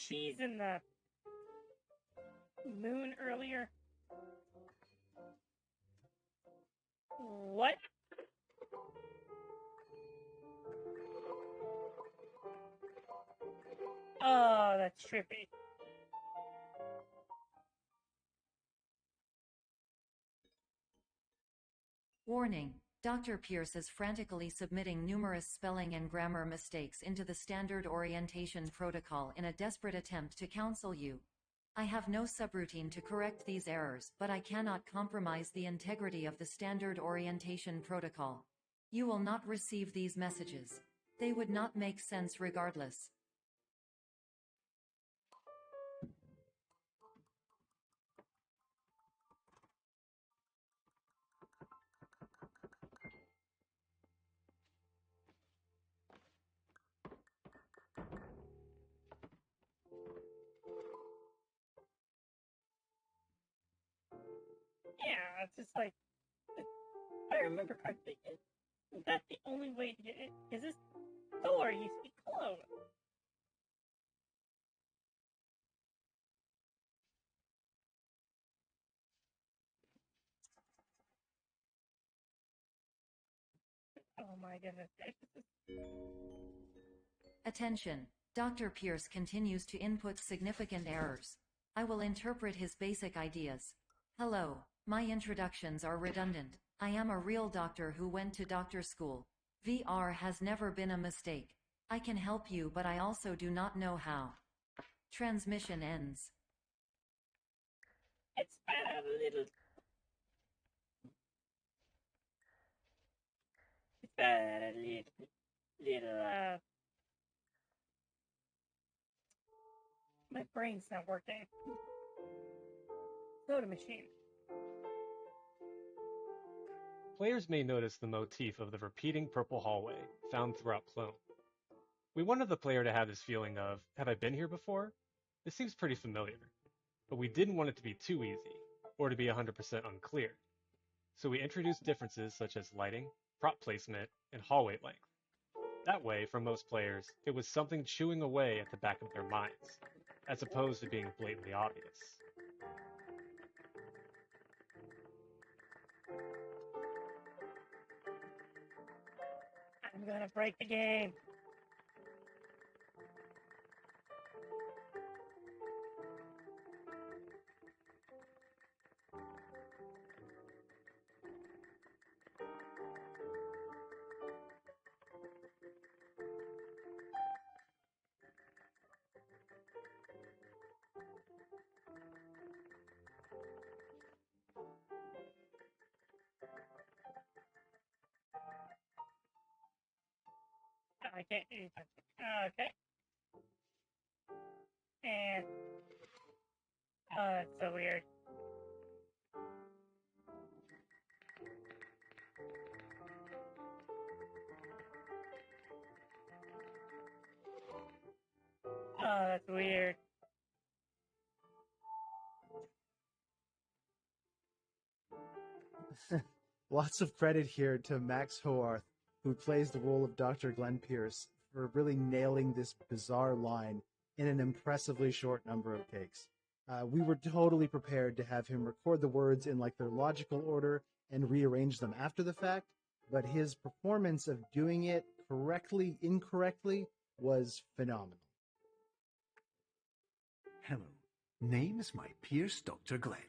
cheese in the moon earlier? What? Oh, that's trippy. Warning. Dr. Pierce is frantically submitting numerous spelling and grammar mistakes into the standard orientation protocol in a desperate attempt to counsel you. I have no subroutine to correct these errors, but I cannot compromise the integrity of the standard orientation protocol. You will not receive these messages. They would not make sense regardless. Yeah, it's just like, if I remember correctly, is that the only way to get it? Is this door used to be closed? Oh my goodness. Attention. Dr. Pierce continues to input significant errors. I will interpret his basic ideas. Hello. My introductions are redundant. I am a real doctor who went to doctor school. VR has never been a mistake. I can help you, but I also do not know how. Transmission ends. It's a little... It's a little, my brain's not working. Soda machine. Players may notice the motif of the repeating purple hallway found throughout Clone. We wanted the player to have this feeling of, have I been here before? This seems pretty familiar. But we didn't want it to be too easy, or to be 100% unclear. So we introduced differences such as lighting, prop placement, and hallway length. That way, for most players, it was something chewing away at the back of their minds, as opposed to being blatantly obvious. I'm gonna break the game. I can't do that. Okay. And... oh, that's so weird. Oh, that's weird. Lots of credit here to Max Hoarth, who plays the role of Dr. Glenn Pierce, for really nailing this bizarre line in an impressively short number of takes. We were totally prepared to have him record the words in like their logical order and rearrange them after the fact, but his performance of doing it correctly, incorrectly, was phenomenal. Hello, name is my Pierce Dr. Glenn.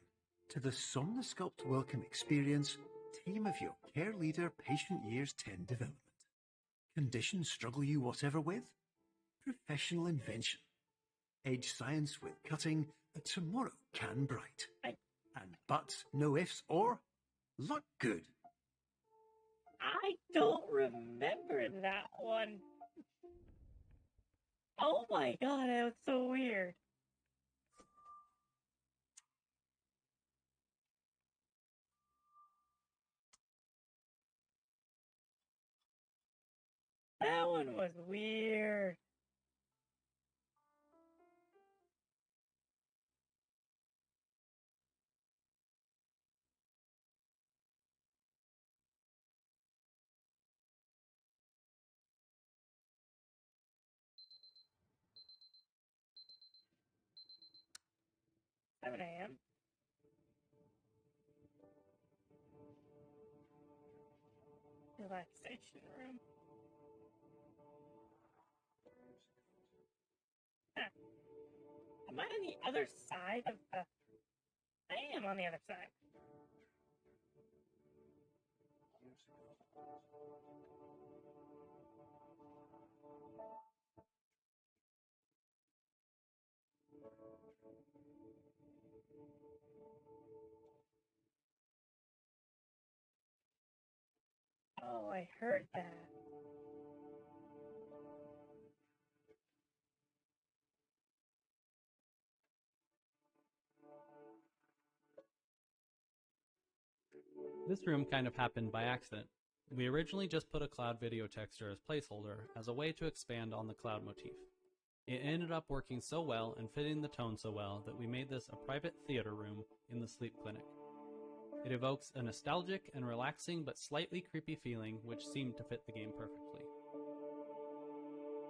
To the Somnosculpt Welcome Experience, team of your care leader patient years 10 development. Condition struggle you whatever with? Professional invention. Edge science with cutting, a tomorrow can bright. And buts, no ifs, or look good. I don't remember that one. Oh my god, that was so weird. That one was weird. 7 a.m. Relaxation room. Huh. Am I on the other side of the... I am on the other side. Oh, I heard that. This room kind of happened by accident. We originally just put a cloud video texture as placeholder as a way to expand on the cloud motif. It ended up working so well and fitting the tone so well that we made this a private theater room in the sleep clinic. It evokes a nostalgic and relaxing but slightly creepy feeling which seemed to fit the game perfectly.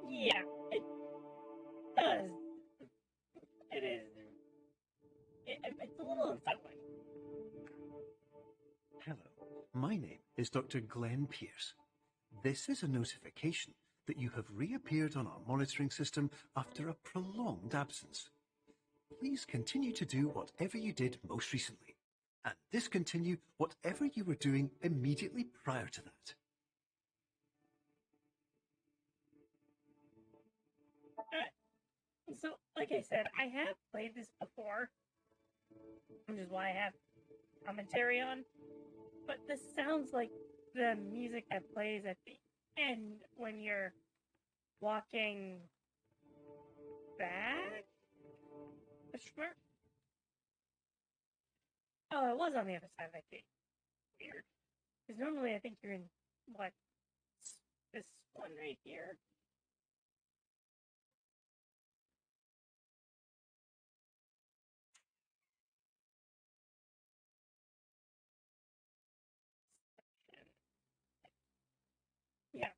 Yeah, it does. It is. It's a little unsettling. Hello, my name is Dr. Glenn Pierce. This is a notification that you have reappeared on our monitoring system after a prolonged absence. Please continue to do whatever you did most recently, and discontinue whatever you were doing immediately prior to that. So, like I said, I have played this before, which is why I have commentary on, but this sounds like the music that plays at the end when you're walking back? Oh, it was on the other side of that gate. Weird. Because normally I think you're in, what, this one right here? Yeah.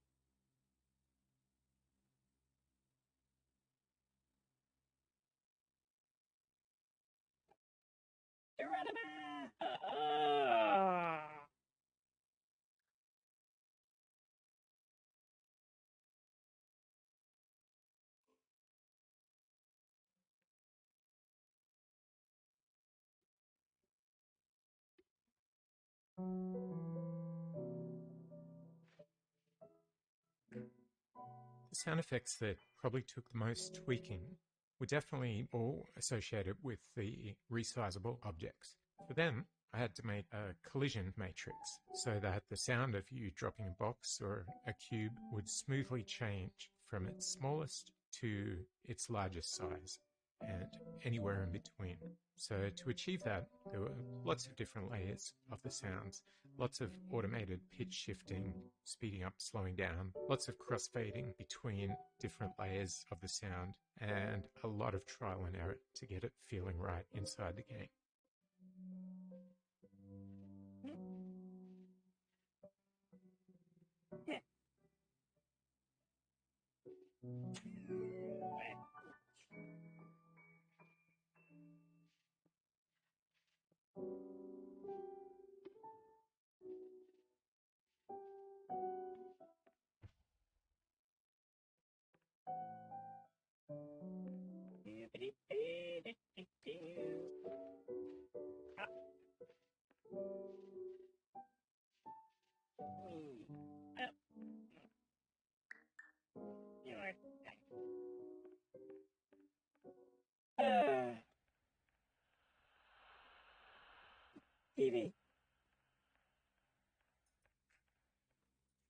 The sound effects that probably took the most tweaking were definitely all associated with the resizable objects. For them, I had to make a collision matrix so that the sound of you dropping a box or a cube would smoothly change from its smallest to its largest size and anywhere in between. So to achieve that, there were lots of different layers of the sounds, lots of automated pitch shifting, speeding up, slowing down, lots of crossfading between different layers of the sound, and a lot of trial and error to get it feeling right inside the game. TV.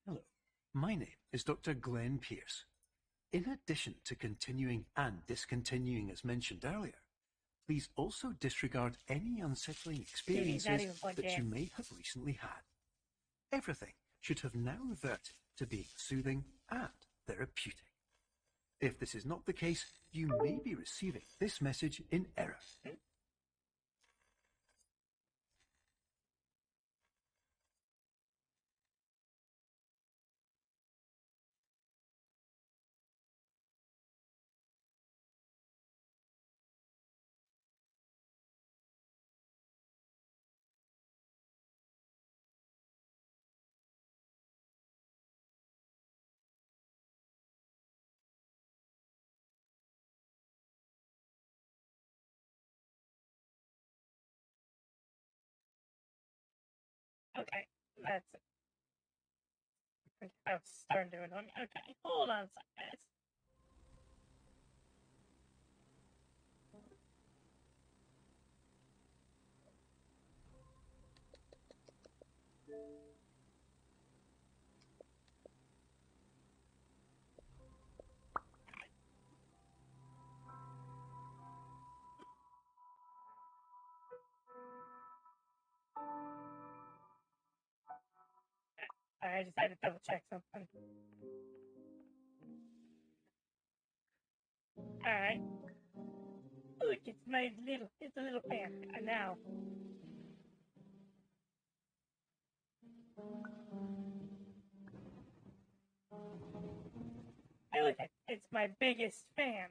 Hello, my name is Dr. Glenn Pierce. In addition to continuing and discontinuing as mentioned earlier, please also disregard any unsettling experiences that you may have recently had. Everything should have now reverted to being soothing and therapeutic. If this is not the case, you may be receiving this message in error. Okay, that's it. I was starting to annoy me. Okay, hold on a second, guys. I just had to double check something. Alright. Look, it's a little fan. And now. Hey, look, it's my biggest fan.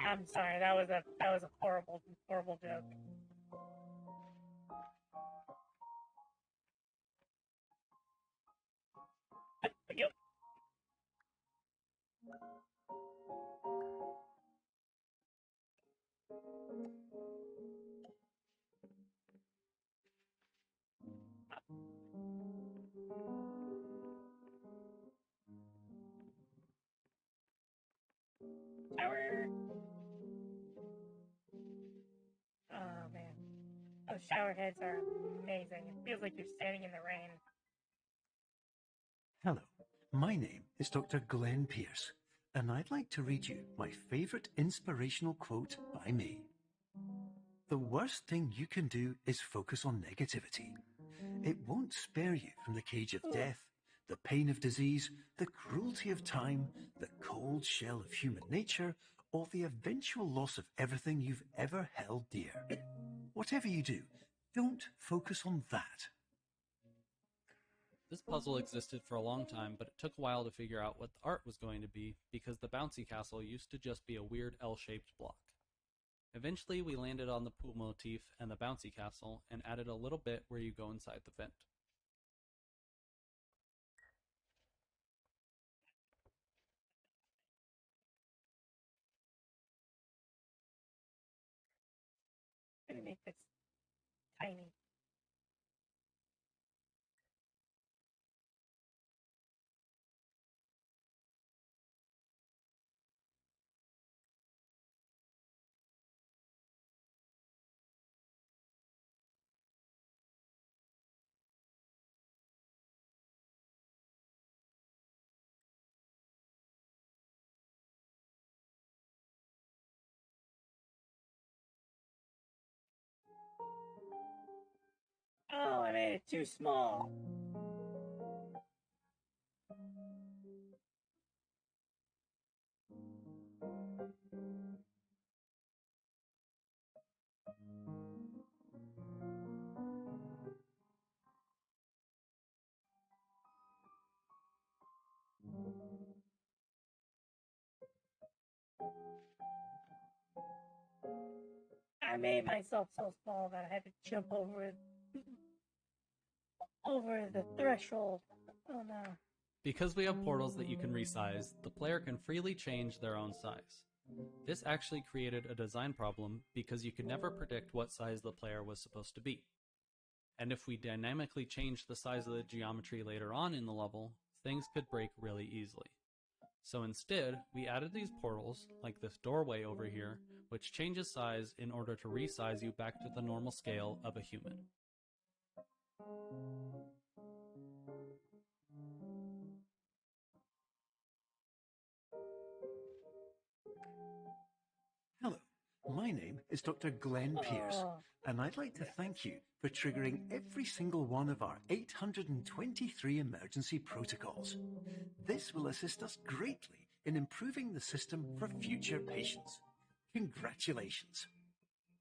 I'm sorry, that was a horrible joke. Yep. Shower. Oh man, those shower heads are amazing. It feels like you're standing in the rain. Hello, my name is Dr. Glenn Pierce, and I'd like to read you my favorite inspirational quote by me. The worst thing you can do is focus on negativity. It won't spare you from the cage of death, the pain of disease, the cruelty of time, the cold shell of human nature, or the eventual loss of everything you've ever held dear. Whatever you do, don't focus on that. This puzzle existed for a long time, but it took a while to figure out what the art was going to be because the bouncy castle used to just be a weird L-shaped block. Eventually, we landed on the pool motif and the bouncy castle and added a little bit where you go inside the vent. I'm gonna make this tiny. Oh, I made it too small. I made myself so small that I had to jump over the threshold. Oh no. Because we have portals that you can resize, the player can freely change their own size. This actually created a design problem because you could never predict what size the player was supposed to be. And if we dynamically changed the size of the geometry later on in the level, things could break really easily. So instead, we added these portals, like this doorway over here, which changes size in order to resize you back to the normal scale of a human. Hello, my name is Dr. Glenn Pierce, and I'd like to thank you for triggering every single one of our 823 emergency protocols. This will assist us greatly in improving the system for future patients. Congratulations.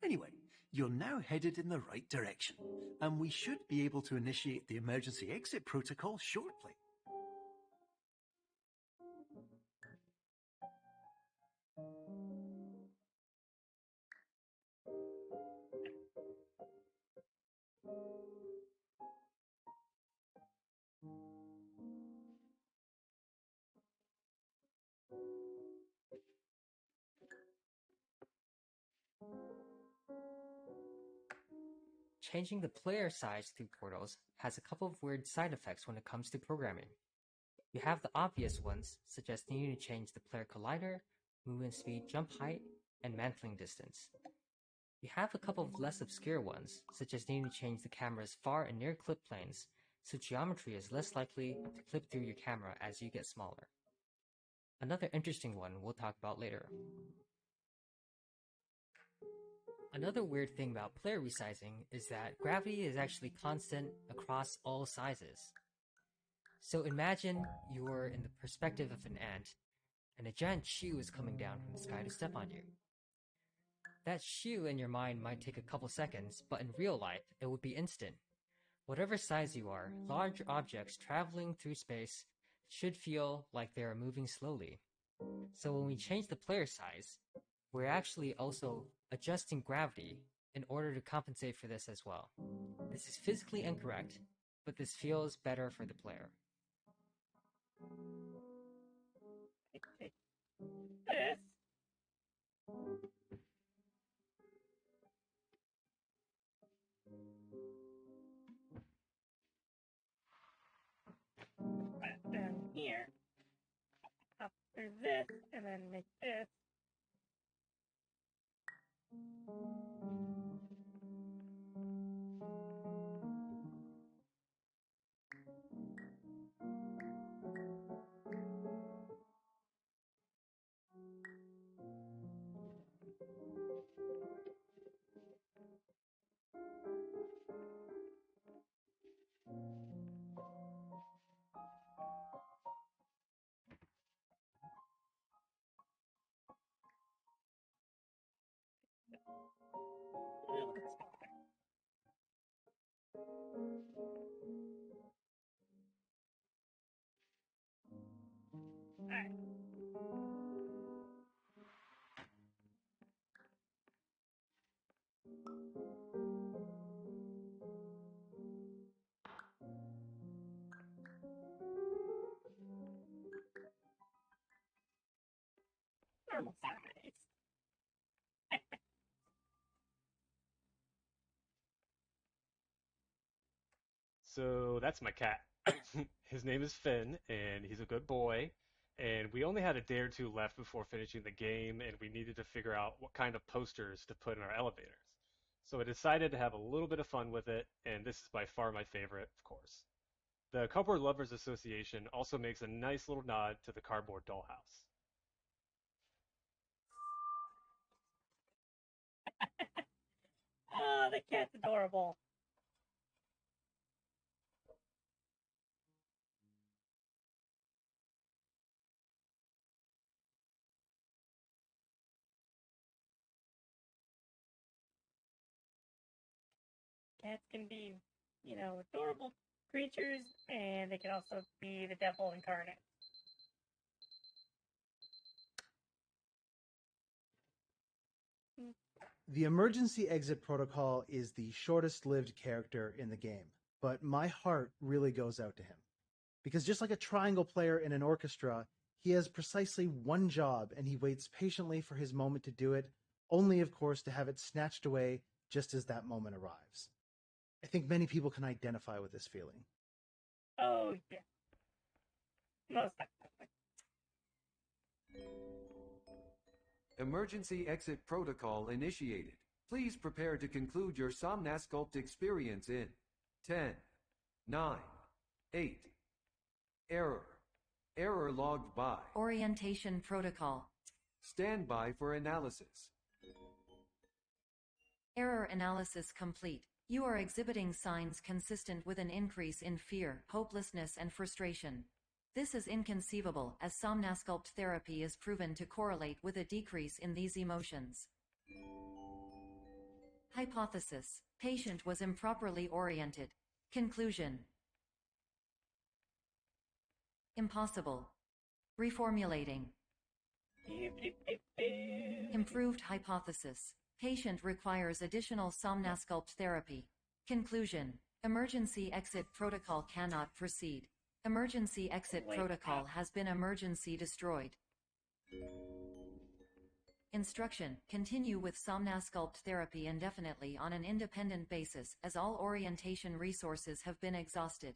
Anyway, you're now headed in the right direction, and we should be able to initiate the emergency exit protocol shortly. changing the player size through portals has a couple of weird side effects when it comes to programming. You have the obvious ones, such as needing to change the player collider, movement speed, jump height, and mantling distance. You have a couple of less obscure ones, such as needing to change the camera's far and near clip planes, so geometry is less likely to clip through your camera as you get smaller. Another interesting one we'll talk about later. Another weird thing about player resizing is that gravity is actually constant across all sizes. So imagine you're in the perspective of an ant, and a giant shoe is coming down from the sky to step on you. That shoe in your mind might take a couple seconds, but in real life, it would be instant. Whatever size you are, large objects traveling through space should feel like they are moving slowly. So when we change the player size, we're actually also adjusting gravity in order to compensate for this as well. This is physically incorrect, but this feels better for the player. Down here, up through this, and then make this. Alright. Normal size. So that's my cat. His name is Finn, and he's a good boy. And we only had a day or two left before finishing the game, and we needed to figure out what kind of posters to put in our elevators. So I decided to have a little bit of fun with it, and this is by far my favorite, of course. The Cardboard Lovers Association also makes a nice little nod to the cardboard dollhouse. Oh, the cat's adorable. Cats can be, adorable creatures, and they can also be the devil incarnate. The emergency exit protocol is the shortest lived character in the game, but my heart really goes out to him. Because just like a triangle player in an orchestra, he has precisely one job and he waits patiently for his moment to do it, only of course to have it snatched away just as that moment arrives. I think many people can identify with this feeling. Oh, yeah. Most definitely. Emergency exit protocol initiated. Please prepare to conclude your Somnasculpt experience in 10, 9, 8. Error. Error logged by. Orientation protocol. Stand by for analysis. Error analysis complete. You are exhibiting signs consistent with an increase in fear, hopelessness, and frustration. This is inconceivable, as Somnasculpt therapy is proven to correlate with a decrease in these emotions. Hypothesis. Patient was improperly oriented. Conclusion. Impossible. Reformulating. Improved hypothesis. Patient requires additional Somnasculpt therapy. Conclusion. Emergency exit protocol cannot proceed. Emergency exit protocol has been emergency destroyed. Instruction: continue with Somnasculpt therapy indefinitely on an independent basis, as all orientation resources have been exhausted.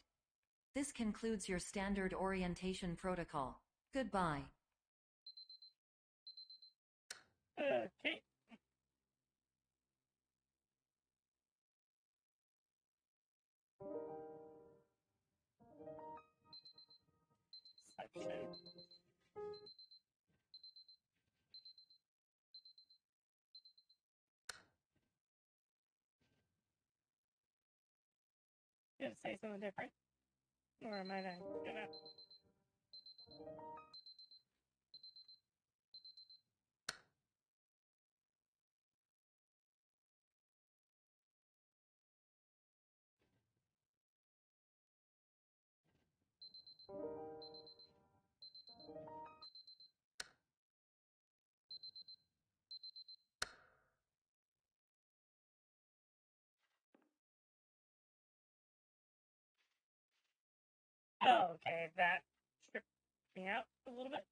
This concludes your standard orientation protocol. Goodbye. Okay. Section. Gonna say something different? Or am I not gonna? Oh, okay, that tripped me out a little bit.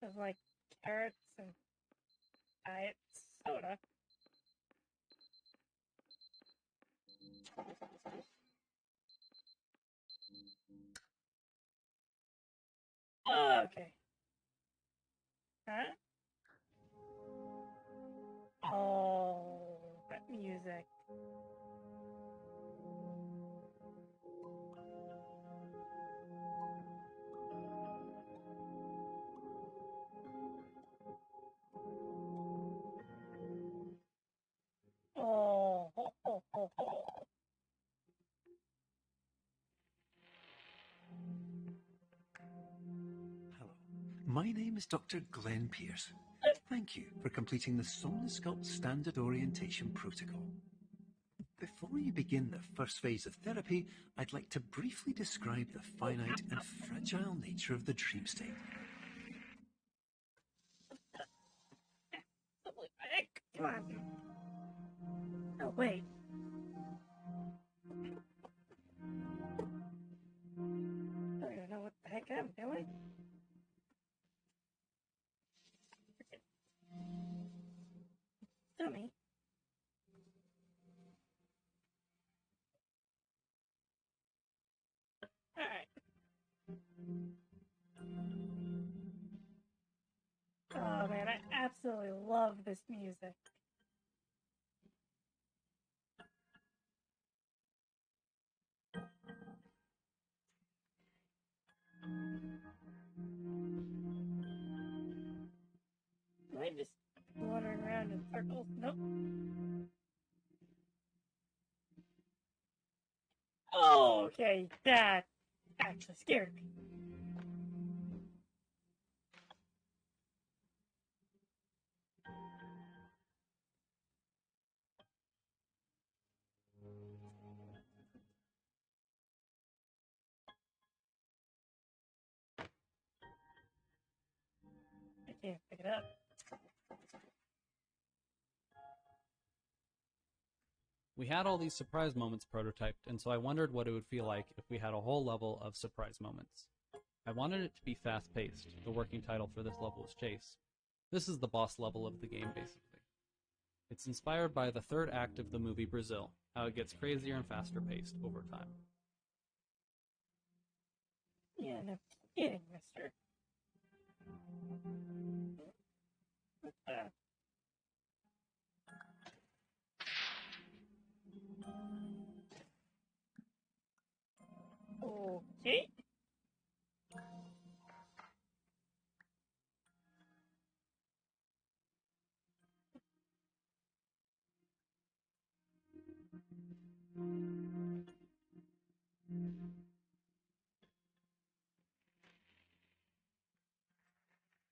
There's like carrots and diet soda. Oh, okay. Huh? Oh, that music. Oh, ho, ho, ho, ho. Hello. My name is Dr. Glenn Pierce. Thank you for completing the Somnasculpt Standard Orientation Protocol. Before you begin the first phase of therapy, I'd like to briefly describe the finite and fragile nature of the dream state. Come on. Oh, wait. I don't even know what the heck I'm doing. Dummy. Alright. Oh man, I absolutely love this music. Am I just wandering around in circles? Nope. Oh, okay, that actually scared me. I can't pick it up. We had all these surprise moments prototyped, and so I wondered what it would feel like if we had a whole level of surprise moments. I wanted it to be fast-paced. The working title for this level is Chase. This is the boss level of the game, basically. It's inspired by the third act of the movie Brazil, how it gets crazier and faster paced over time. Yeah, no kidding, mister. Okay.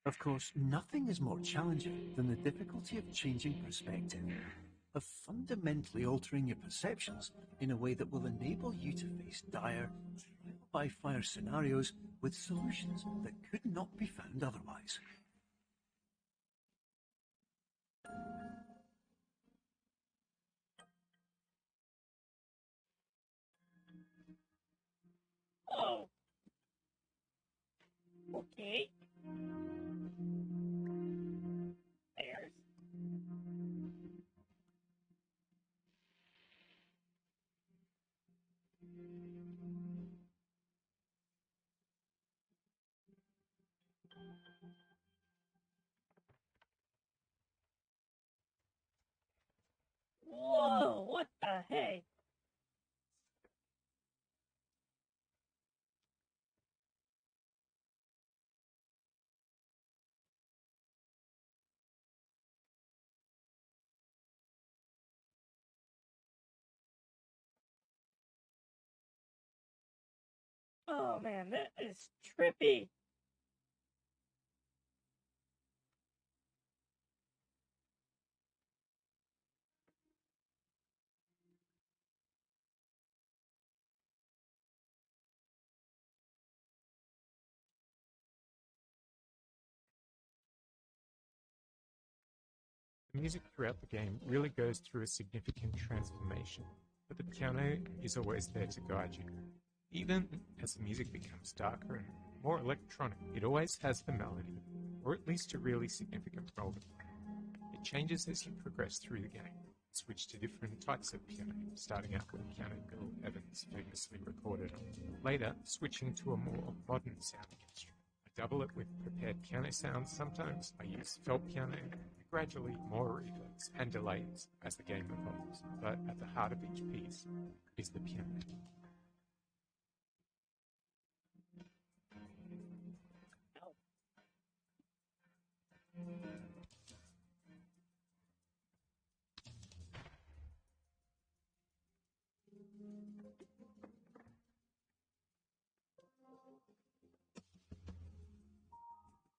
Of course, nothing is more challenging than the difficulty of changing perspective, of fundamentally altering your perceptions in a way that will enable you to face dire, trial-by-fire scenarios with solutions that could not be found otherwise. Whoa. Okay. There's. Whoa, what the heck? Oh man, that is trippy. The music throughout the game really goes through a significant transformation, but the piano is always there to guide you. Even as the music becomes darker and more electronic, it always has the melody, or at least a really significant role to play. It changes as you progress through the game. Switch to different types of piano, starting out with piano Bill Evans famously recorded on. Later, switching to a more modern sounding instrument. I double it with prepared piano sounds sometimes. I use felt piano, and gradually more reverbs and delays as the game evolves. But at the heart of each piece is the piano.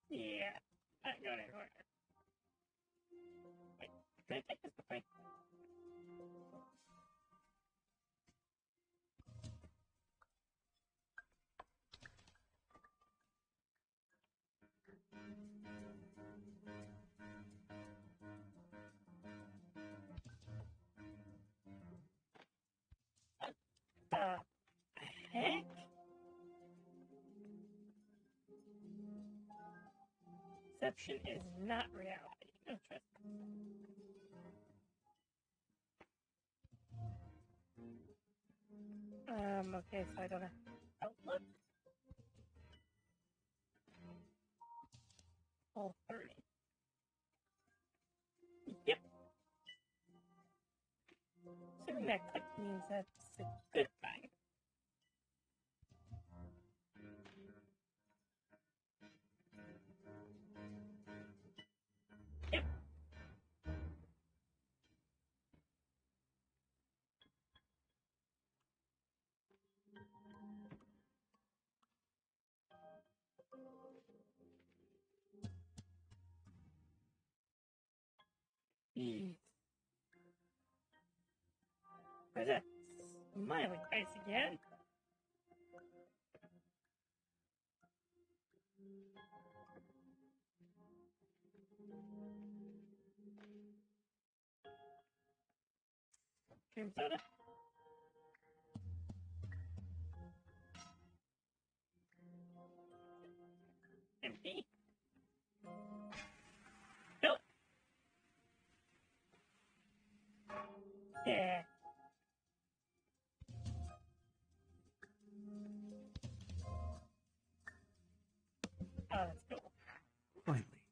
Yeah, not going anywhere. Wait, can I take this with me? What the heck? Perception is not reality. No trust. Okay, so I don't know. Outlook? All 30. Yep. Assuming that click means that's a good thing. Yep. Where's that smiling face again? Cream soda? Empty? Nope. Yeah. Oh, that's cool. Finally,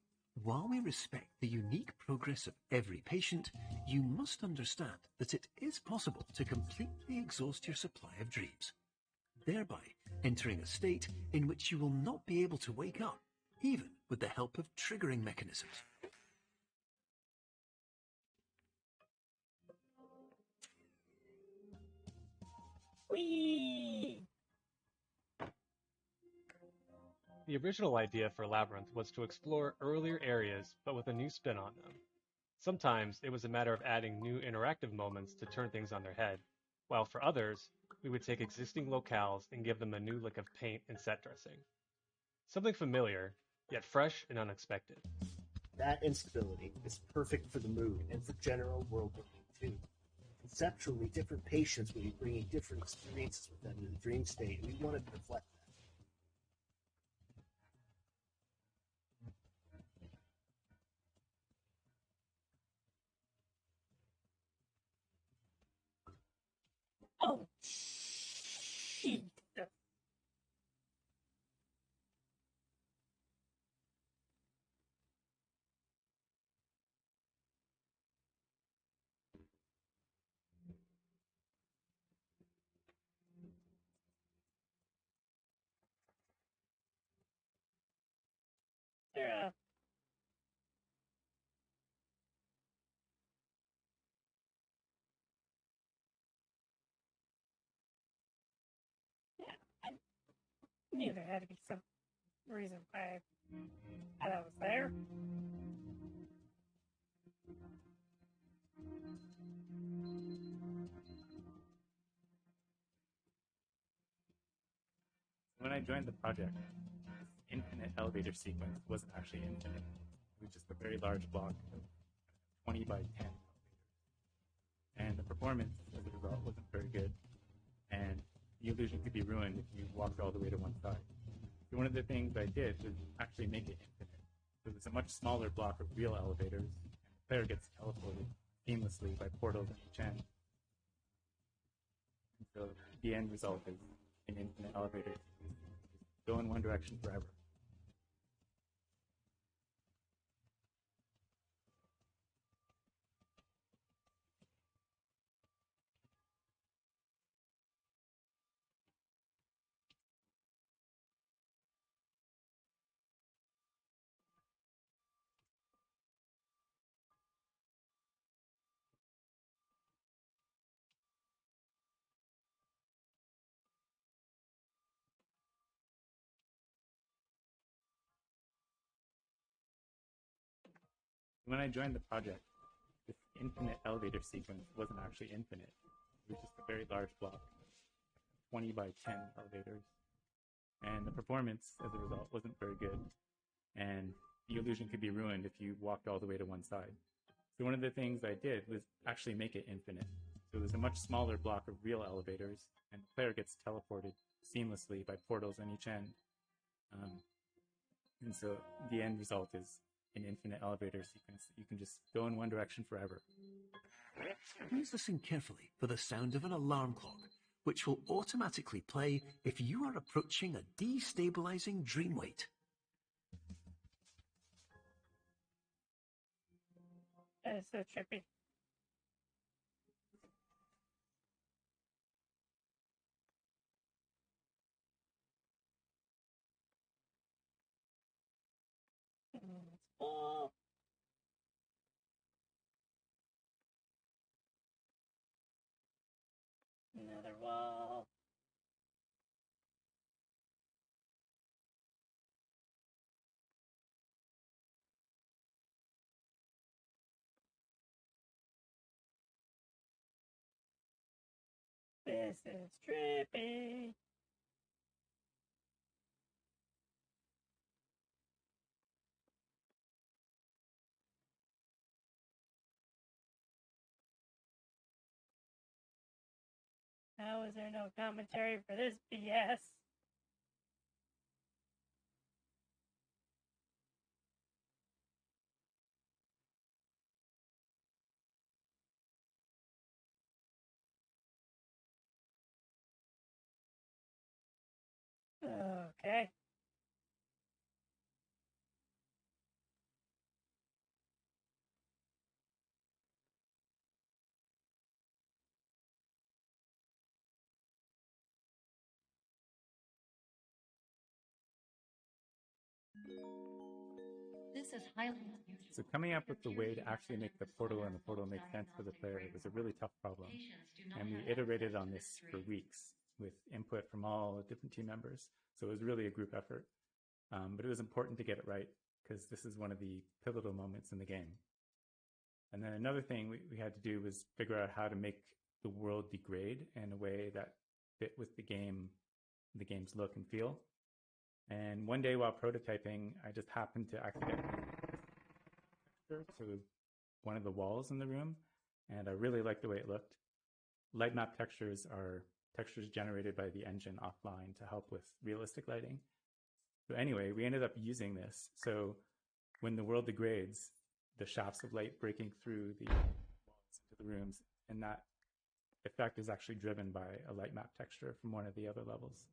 while we respect the unique progress of every patient, you must understand that it is possible to completely exhaust your supply of dreams, thereby entering a state in which you will not be able to wake up, even with the help of triggering mechanisms. Whee! The original idea for Labyrinth was to explore earlier areas, but with a new spin on them. Sometimes it was a matter of adding new interactive moments to turn things on their head, while for others, we would take existing locales and give them a new look of paint and set dressing. Something familiar, yet fresh and unexpected. That instability is perfect for the mood and for general world building too. Conceptually, different patients will be bringing different experiences with them in the dream state. We wanted to reflect that. Oh, shit. Yeah. I knew there had to be some reason why that was there. When I joined the project, this infinite elevator sequence wasn't actually infinite. It was just a very large block of 20 by 10 elevators. And the performance, as a result, wasn't very good. And the illusion could be ruined if you walked all the way to one side. So one of the things I did was actually make it infinite. So it's a much smaller block of real elevators, and the player gets teleported seamlessly by portals on each end. And so the end result is an infinite elevator. Just go in one direction forever. When I joined the project, this infinite elevator sequence wasn't actually infinite. It was just a very large block, 20 by 10 elevators. And the performance, as a result, wasn't very good. And the illusion could be ruined if you walked all the way to one side. So one of the things I did was actually make it infinite. So there's a much smaller block of real elevators, and the player gets teleported seamlessly by portals on each end. And so the end result is an infinite elevator sequence that you can just go in one direction forever. Please listen carefully for the sound of an alarm clock, which will automatically play if you are approaching a destabilizing dream weight. That is so trippy. It's full. Another wall. This is trippy. How is there no commentary for this BS? Okay. This is highly So coming up with the way to actually make the portal and the portal make sense for the player was a really tough problem. And we iterated on this for weeks with input from all the different team members. So it was really a group effort. But it was important to get it right because this is one of the pivotal moments in the game. And then another thing we had to do was figure out how to make the world degrade in a way that fit with the game's look and feel. And one day while prototyping, I just happened to accidentally to one of the walls in the room, and I really liked the way it looked. light map textures are textures generated by the engine offline to help with realistic lighting. So anyway, we ended up using this. So when the world degrades, the shafts of light breaking through the walls into the rooms, and that effect is actually driven by a light map texture from one of the other levels.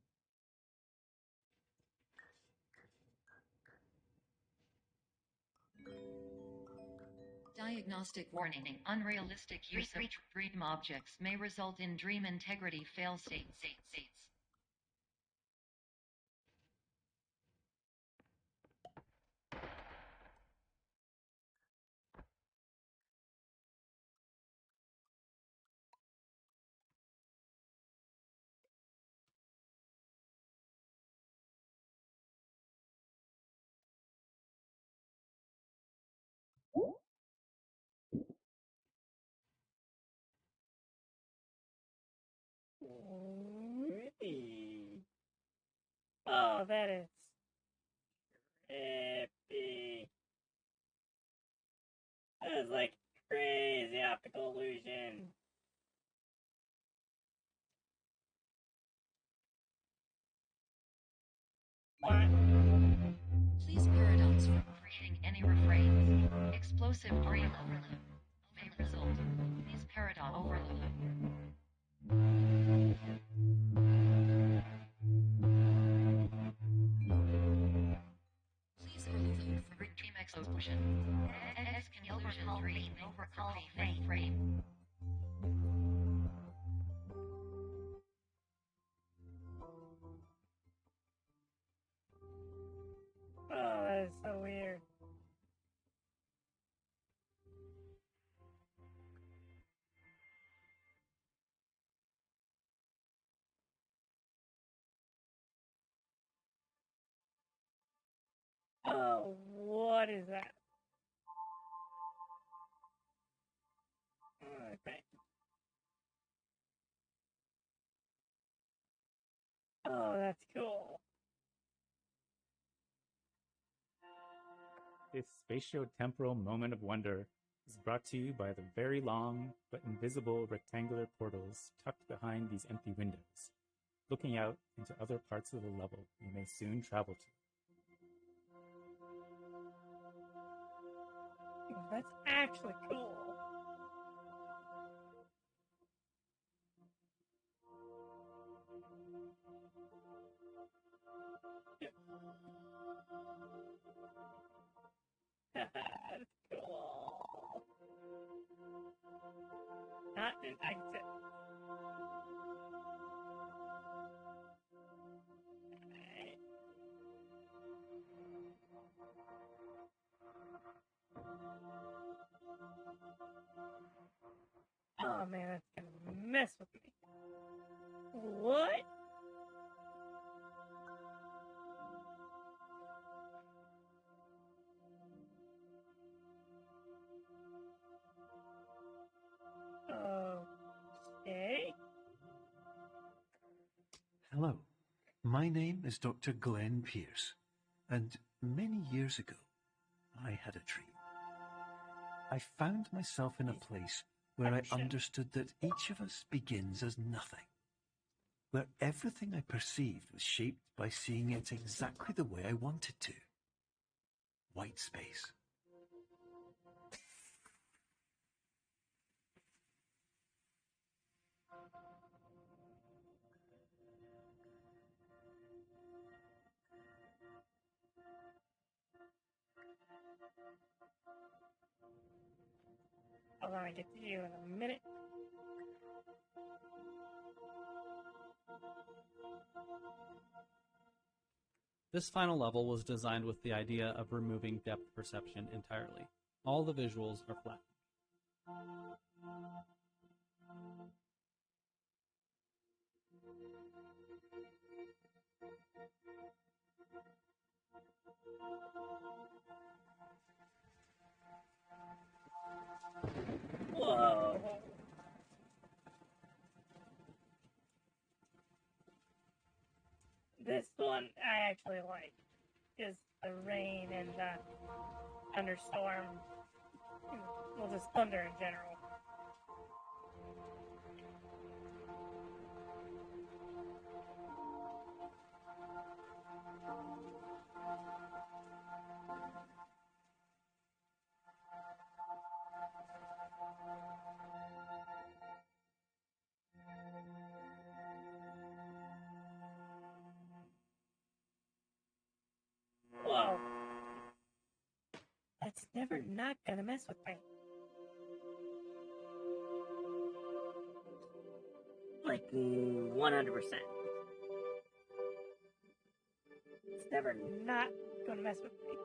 Diagnostic warning. Unrealistic use of dream objects may result in dream integrity fail states. Oh, that is trippy. That is like crazy optical illusion. What? Please paradox from creating any refrain. Explosive dream overload may result. Please paradox overload. Please overload for dream explosion. Exclusion dream overcall frame. Oh, that is so weird. Oh, what is that? Okay. Oh, that's cool. This spatio-temporal moment of wonder is brought to you by the very long but invisible rectangular portals tucked behind these empty windows, looking out into other parts of the level you may soon travel to. That's actually cool. That's cool. Not an exit. Okay. Oh man, that's gonna mess with me. What? Okay. Hello, my name is Dr. Glenn Pierce, and many years ago, I had a dream. I found myself in a place where I understood that each of us begins as nothing, where everything I perceived was shaped by seeing it exactly the way I wanted to. White space. Hold on, I get to you in a minute. This final level was designed with the idea of removing depth perception entirely. All the visuals are flat. Whoa! This one I actually like, is the rain and the thunderstorm. Well, just thunder in general. That's never not gonna mess with me. Like 100%. It's never not gonna mess with me.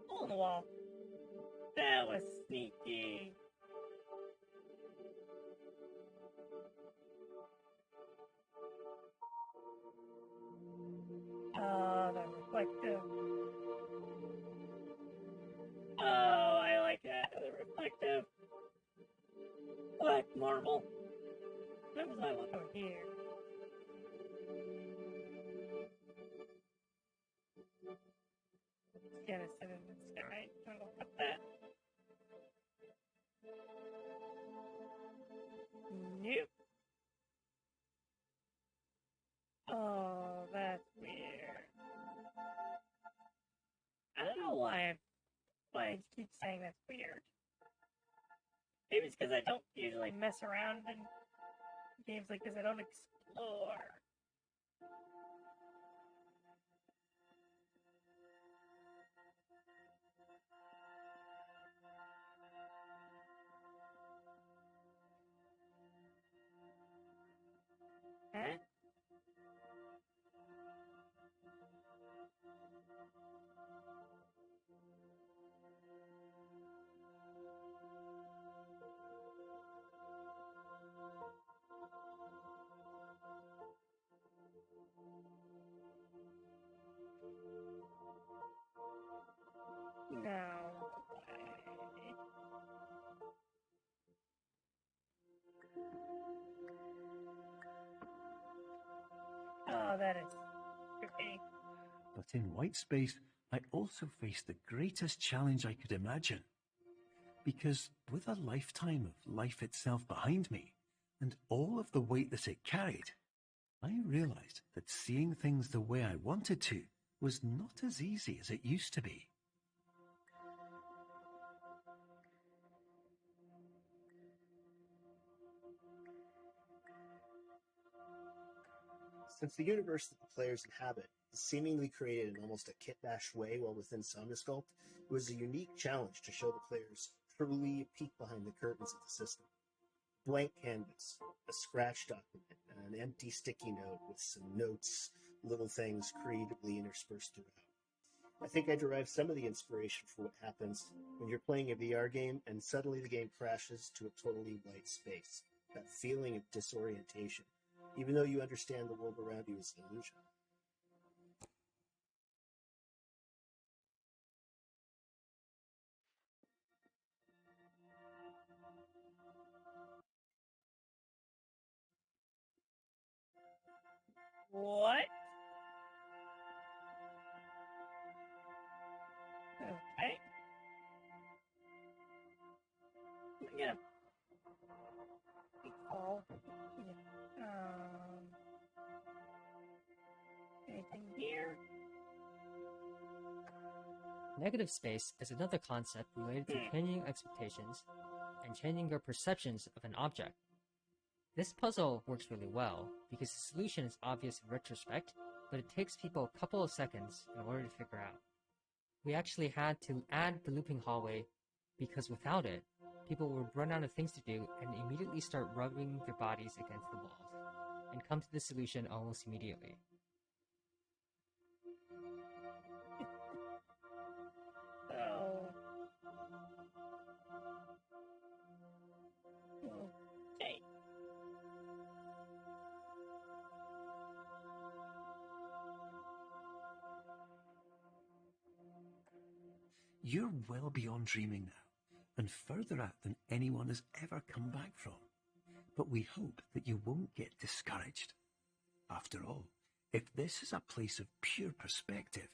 Hole in the wall. That was sneaky. Oh, the reflective. Oh, I like that. The reflective. Black marble. What was I looking over here? Get us in the sky. I'm gonna put that. Nope. Oh, that's weird. I don't know why I keep saying that's weird. Maybe it's because I don't usually mess around in games like this. I don't explore. Huh? No. Oh, that is tricky. But in white space, I also faced the greatest challenge I could imagine. Because with a lifetime of life itself behind me, and all of the weight that it carried, I realized that seeing things the way I wanted to was not as easy as it used to be. Since the universe that the players inhabit is seemingly created in almost a kit-bashed way while within Somnasculpt, it was a unique challenge to show the players truly a peek behind the curtains of the system. Blank canvas, a scratch document, an empty sticky note with some notes, little things creatively interspersed throughout. I think I derived some of the inspiration for what happens when you're playing a VR game and suddenly the game crashes to a totally white space. That feeling of disorientation, even though you understand the world around you is an illusion. What? Okay. I'm gonna recall. Anything here? Negative space is another concept related to changing expectations and changing your perceptions of an object. This puzzle works really well because the solution is obvious in retrospect, but it takes people a couple of seconds in order to figure out. We actually had to add the looping hallway because without it, people would run out of things to do and immediately start rubbing their bodies against the walls, and come to the solution almost immediately. So... Okay. You're well beyond dreaming now, and further out than anyone has ever come back from. But we hope that you won't get discouraged. After all, if this is a place of pure perspective,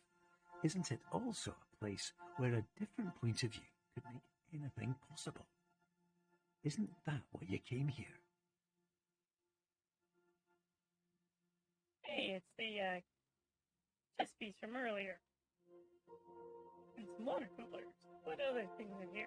isn't it also a place where a different point of view could make anything possible? Isn't that why you came here? Hey, it's the chess piece from earlier. And some water coolers. other things in here?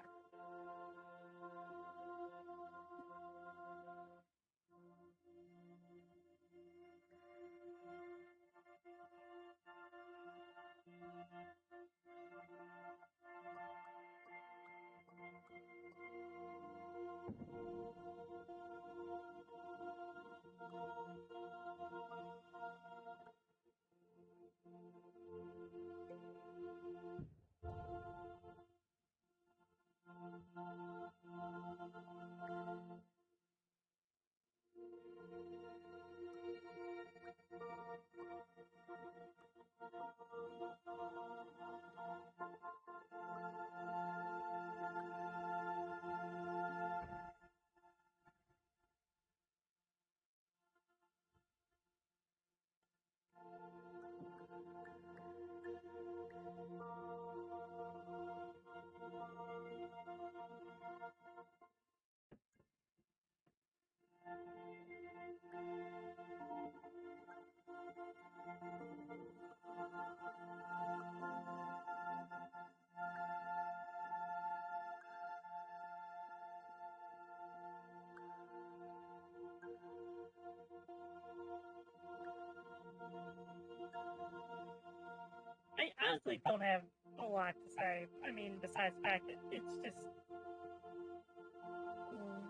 I honestly don't have a lot to say. I mean, besides the fact that it's just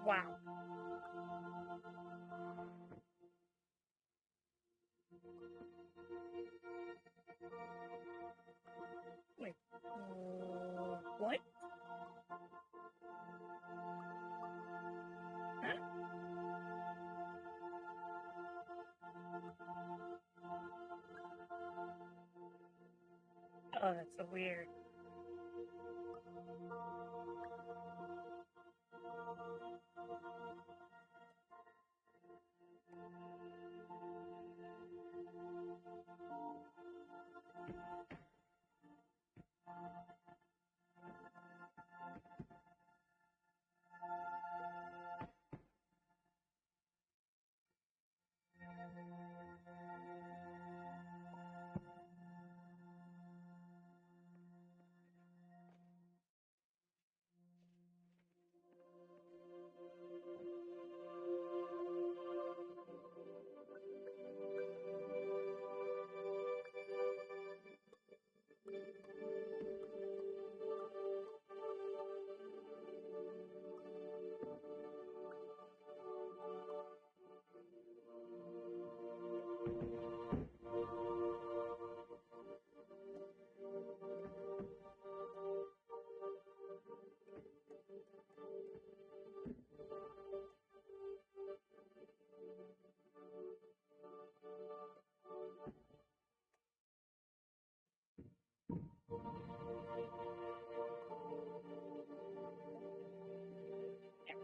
wow. Wait, what? Huh? Oh, that's so weird.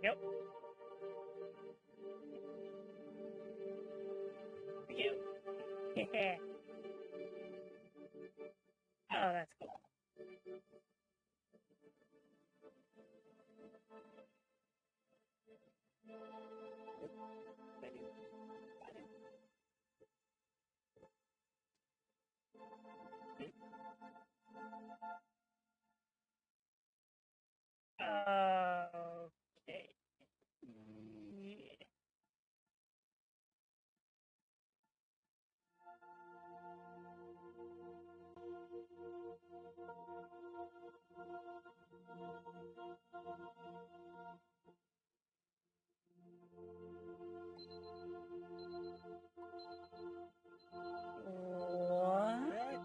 Yep. You. Yeah. Oh, that's cool. Okay. Yeah. What?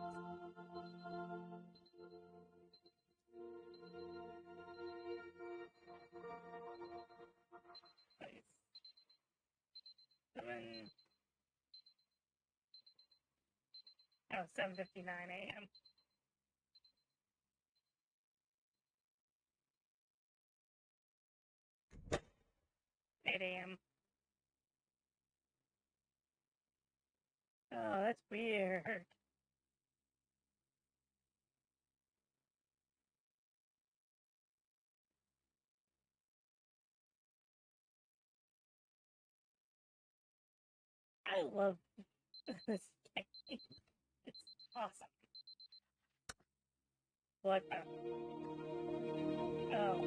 Seven. Oh, 7:59 a.m. 8 a.m. Oh, that's weird. I love this game. It's awesome. What the? Oh.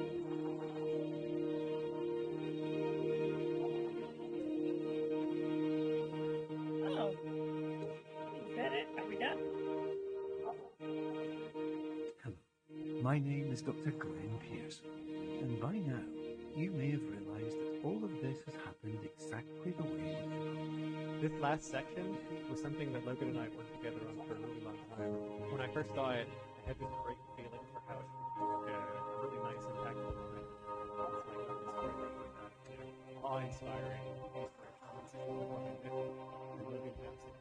Oh. Is that it? Are we done? Hello. My name is Dr. Glenn Pierce, and by now you may have realized that all of this has happened exactly the way we thought. This last section was something that Logan and I worked together on for a really long time. When I first saw it, I had this great feeling for how it could be a really nice, impactful moment. Awe-inspiring Easter egg conversation behind it, and Logan has it.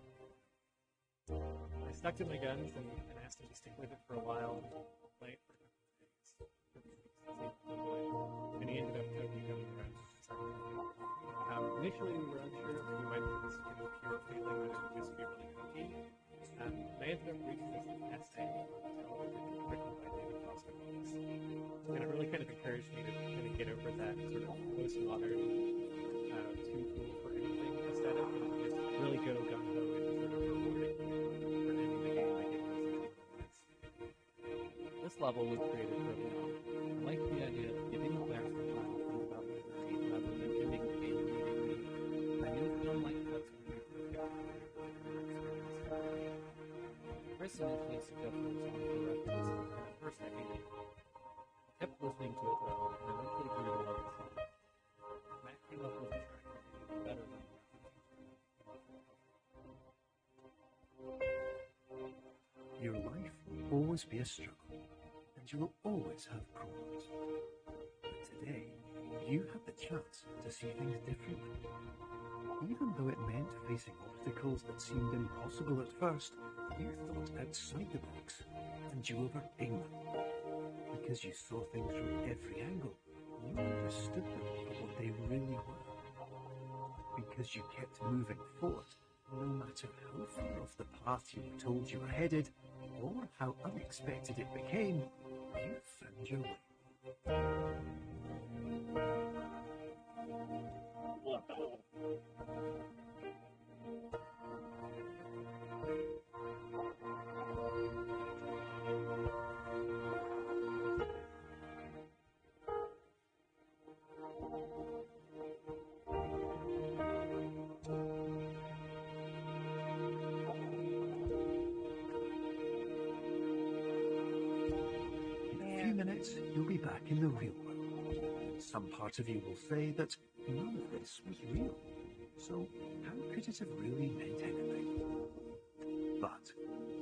I stuck to my guns and asked him to stick with it for a while, play it for a couple of days, and he ended up totally coming around. Initially, we were unsure if we might have this kind of pure feeling that it would just be really hokey. They ended up reading this essay written by David Foster Wallace. And it really kind of encouraged me to kind of get over that sort of postmodern, too cool for anything aesthetic, and just really go gung-ho into sort of rewarding for ending the game by giving us something nice. This level was created early on. I like the idea of giving the player some time to think about the journey rather than ending the game immediately. I knew unlike cuts would be perfect experience. Chris initially suggested a song for reference, and at first I hated it. I kept listening to it though, and eventually grew to love the song. Matt came up with a track that was better than the reference. Your life will always be a struggle, and you will always have problems. But today, you have the chance to see things differently. Even though it meant facing obstacles that seemed impossible at first, you thought outside the box, and you overcame them. Because you saw things from every angle, you understood them for what they really were. Because you kept moving forward, no matter how far off the path you were told you were headed, or how unexpected it became, you found your way. You'll be back in the real world. Some part of you will say that none of this was real, so how could it have really meant anything? But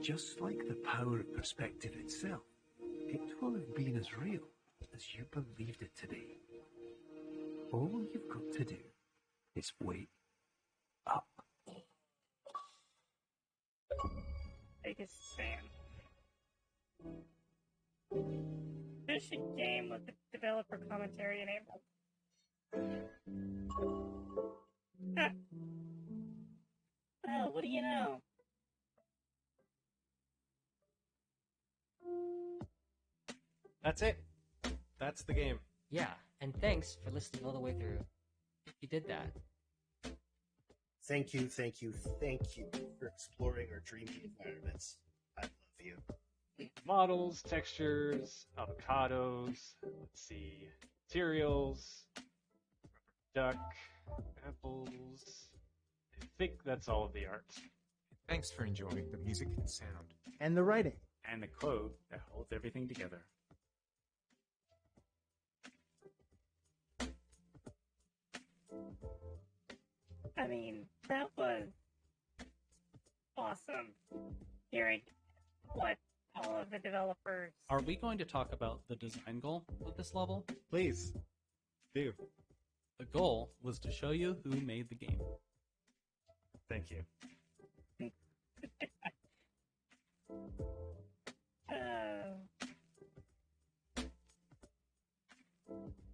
just like the power of perspective itself, it will have been as real as you believed it to be. All you've got to do is wait up. Biggest fan. Finish a game with the developer commentary enabled. Well, what do you know? That's it. That's the game. Yeah, and thanks for listening all the way through. You did that. Thank you for exploring our dreamy environments. I love you. Models, textures, avocados, let's see, materials, duck, apples. I think that's all of the art. Thanks for enjoying the music and sound. And the writing. And the quote that holds everything together. I mean, that was awesome. Hearing what all of the developers... Are we going to talk about the design goal of this level? Please, do. The goal was to show you who made the game. Thank you.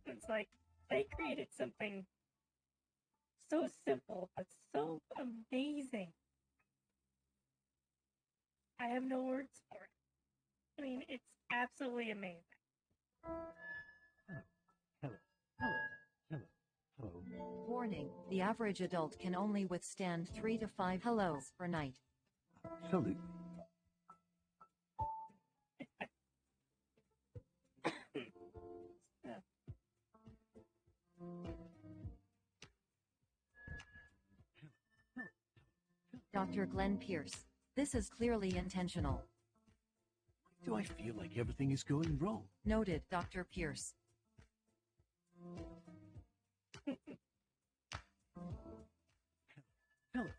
It's like they created something so simple but so amazing. I have no words for it. I mean, it's absolutely amazing. Hello. Warning, the average adult can only withstand 3 to 5 hellos per night. Absolutely. Dr. Glenn Pierce. This is clearly intentional. Do I feel like everything is going wrong? Noted, Dr. Pierce. Hello.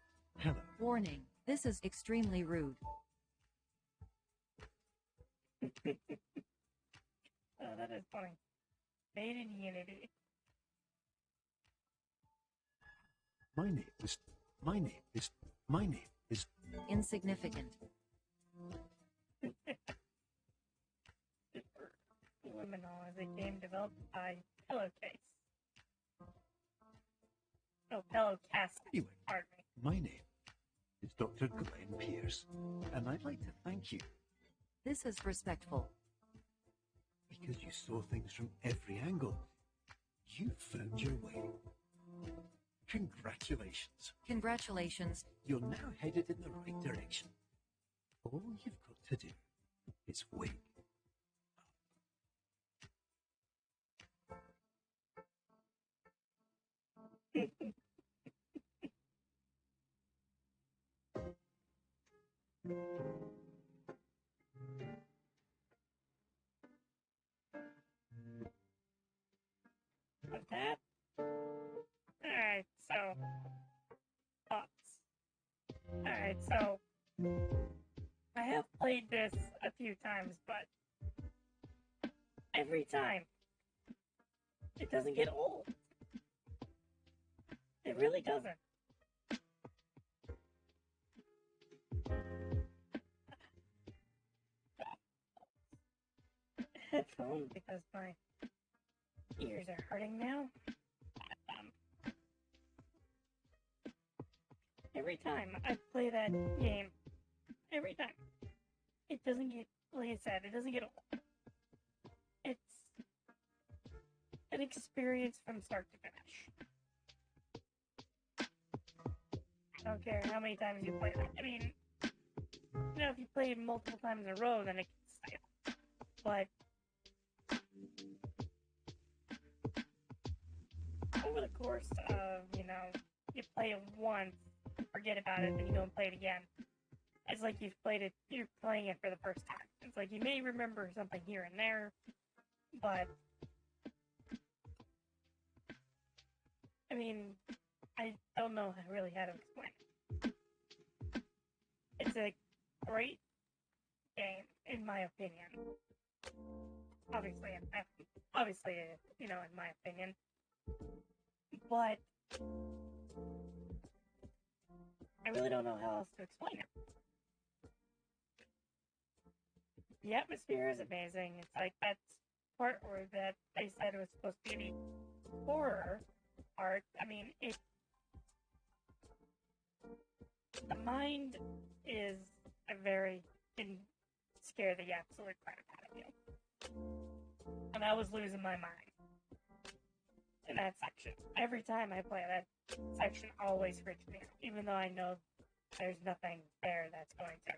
Warning, this is extremely rude. Oh, that is funny. Made in Unity. My name is... Insignificant. Liminal is a game developed by Pillowcase. Oh, Pillowcast. Anyway, pardon me. My name is Dr. Glenn Pierce, and I'd like to thank you. This is respectful. Because you saw things from every angle. You found your way. Congratulations. Congratulations. You're now headed in the right direction. All you've got to do is wait. What's that? Alright, so... thoughts. Alright, so... I have played this a few times, but... every time... it doesn't get old. It really doesn't. Headphones, because my ears are hurting now. Every time I play that game, every time, it doesn't get, like I said, it doesn't get old. It's an experience from start to finish. I don't care how many times you play it. I mean, you know, if you play it multiple times in a row, then it gets stale. But over the course of, you know, you play it once, forget about it, then you go and play it again. It's like you've played it, you're playing it for the first time. It's like you may remember something here and there, but I mean, I don't know really how to explain it. It's a great game, in my opinion. Obviously, you know, in my opinion. But I really don't know how else to explain it. The atmosphere is amazing. It's like that part where that they said it was supposed to be the horror part. I mean, the mind is can scare the absolute crap out of you. And I was losing my mind in that section. Every time I play that section, always freaks me out, even though I know there's nothing there that's going to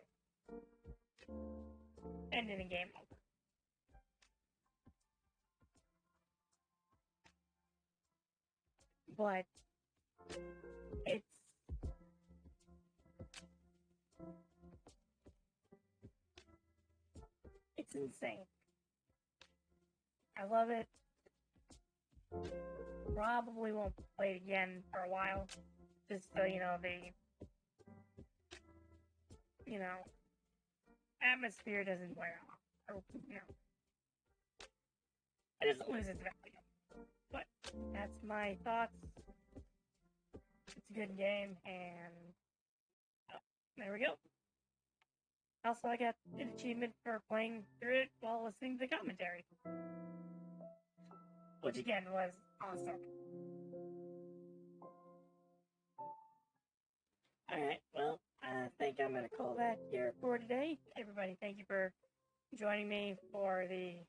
end in a game over. But it's insane. I love it. Probably won't play it again for a while. Just so, you know, atmosphere doesn't wear off. Or, you know, it doesn't lose its value. But that's my thoughts. It's a good game, and there we go. Also, I got an achievement for playing through it while listening to the commentary. Which, again, was awesome. Alright, well, I think I'm going to call that here for today. Everybody, thank you for joining me for the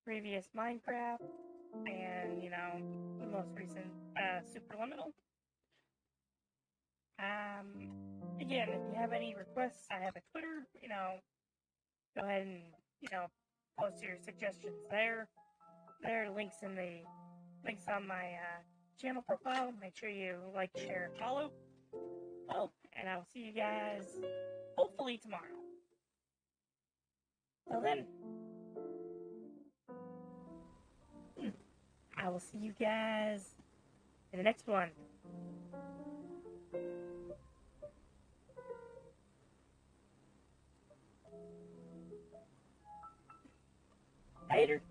previous Minecraft and, you know, the most recent Superliminal. Again, if you have any requests, I have a Twitter, you know, go ahead and, you know, post your suggestions there. There are links on my channel profile. Make sure you like, share, and follow. Oh, and I will see you guys hopefully tomorrow. Till then, I will see you guys in the next one. Later.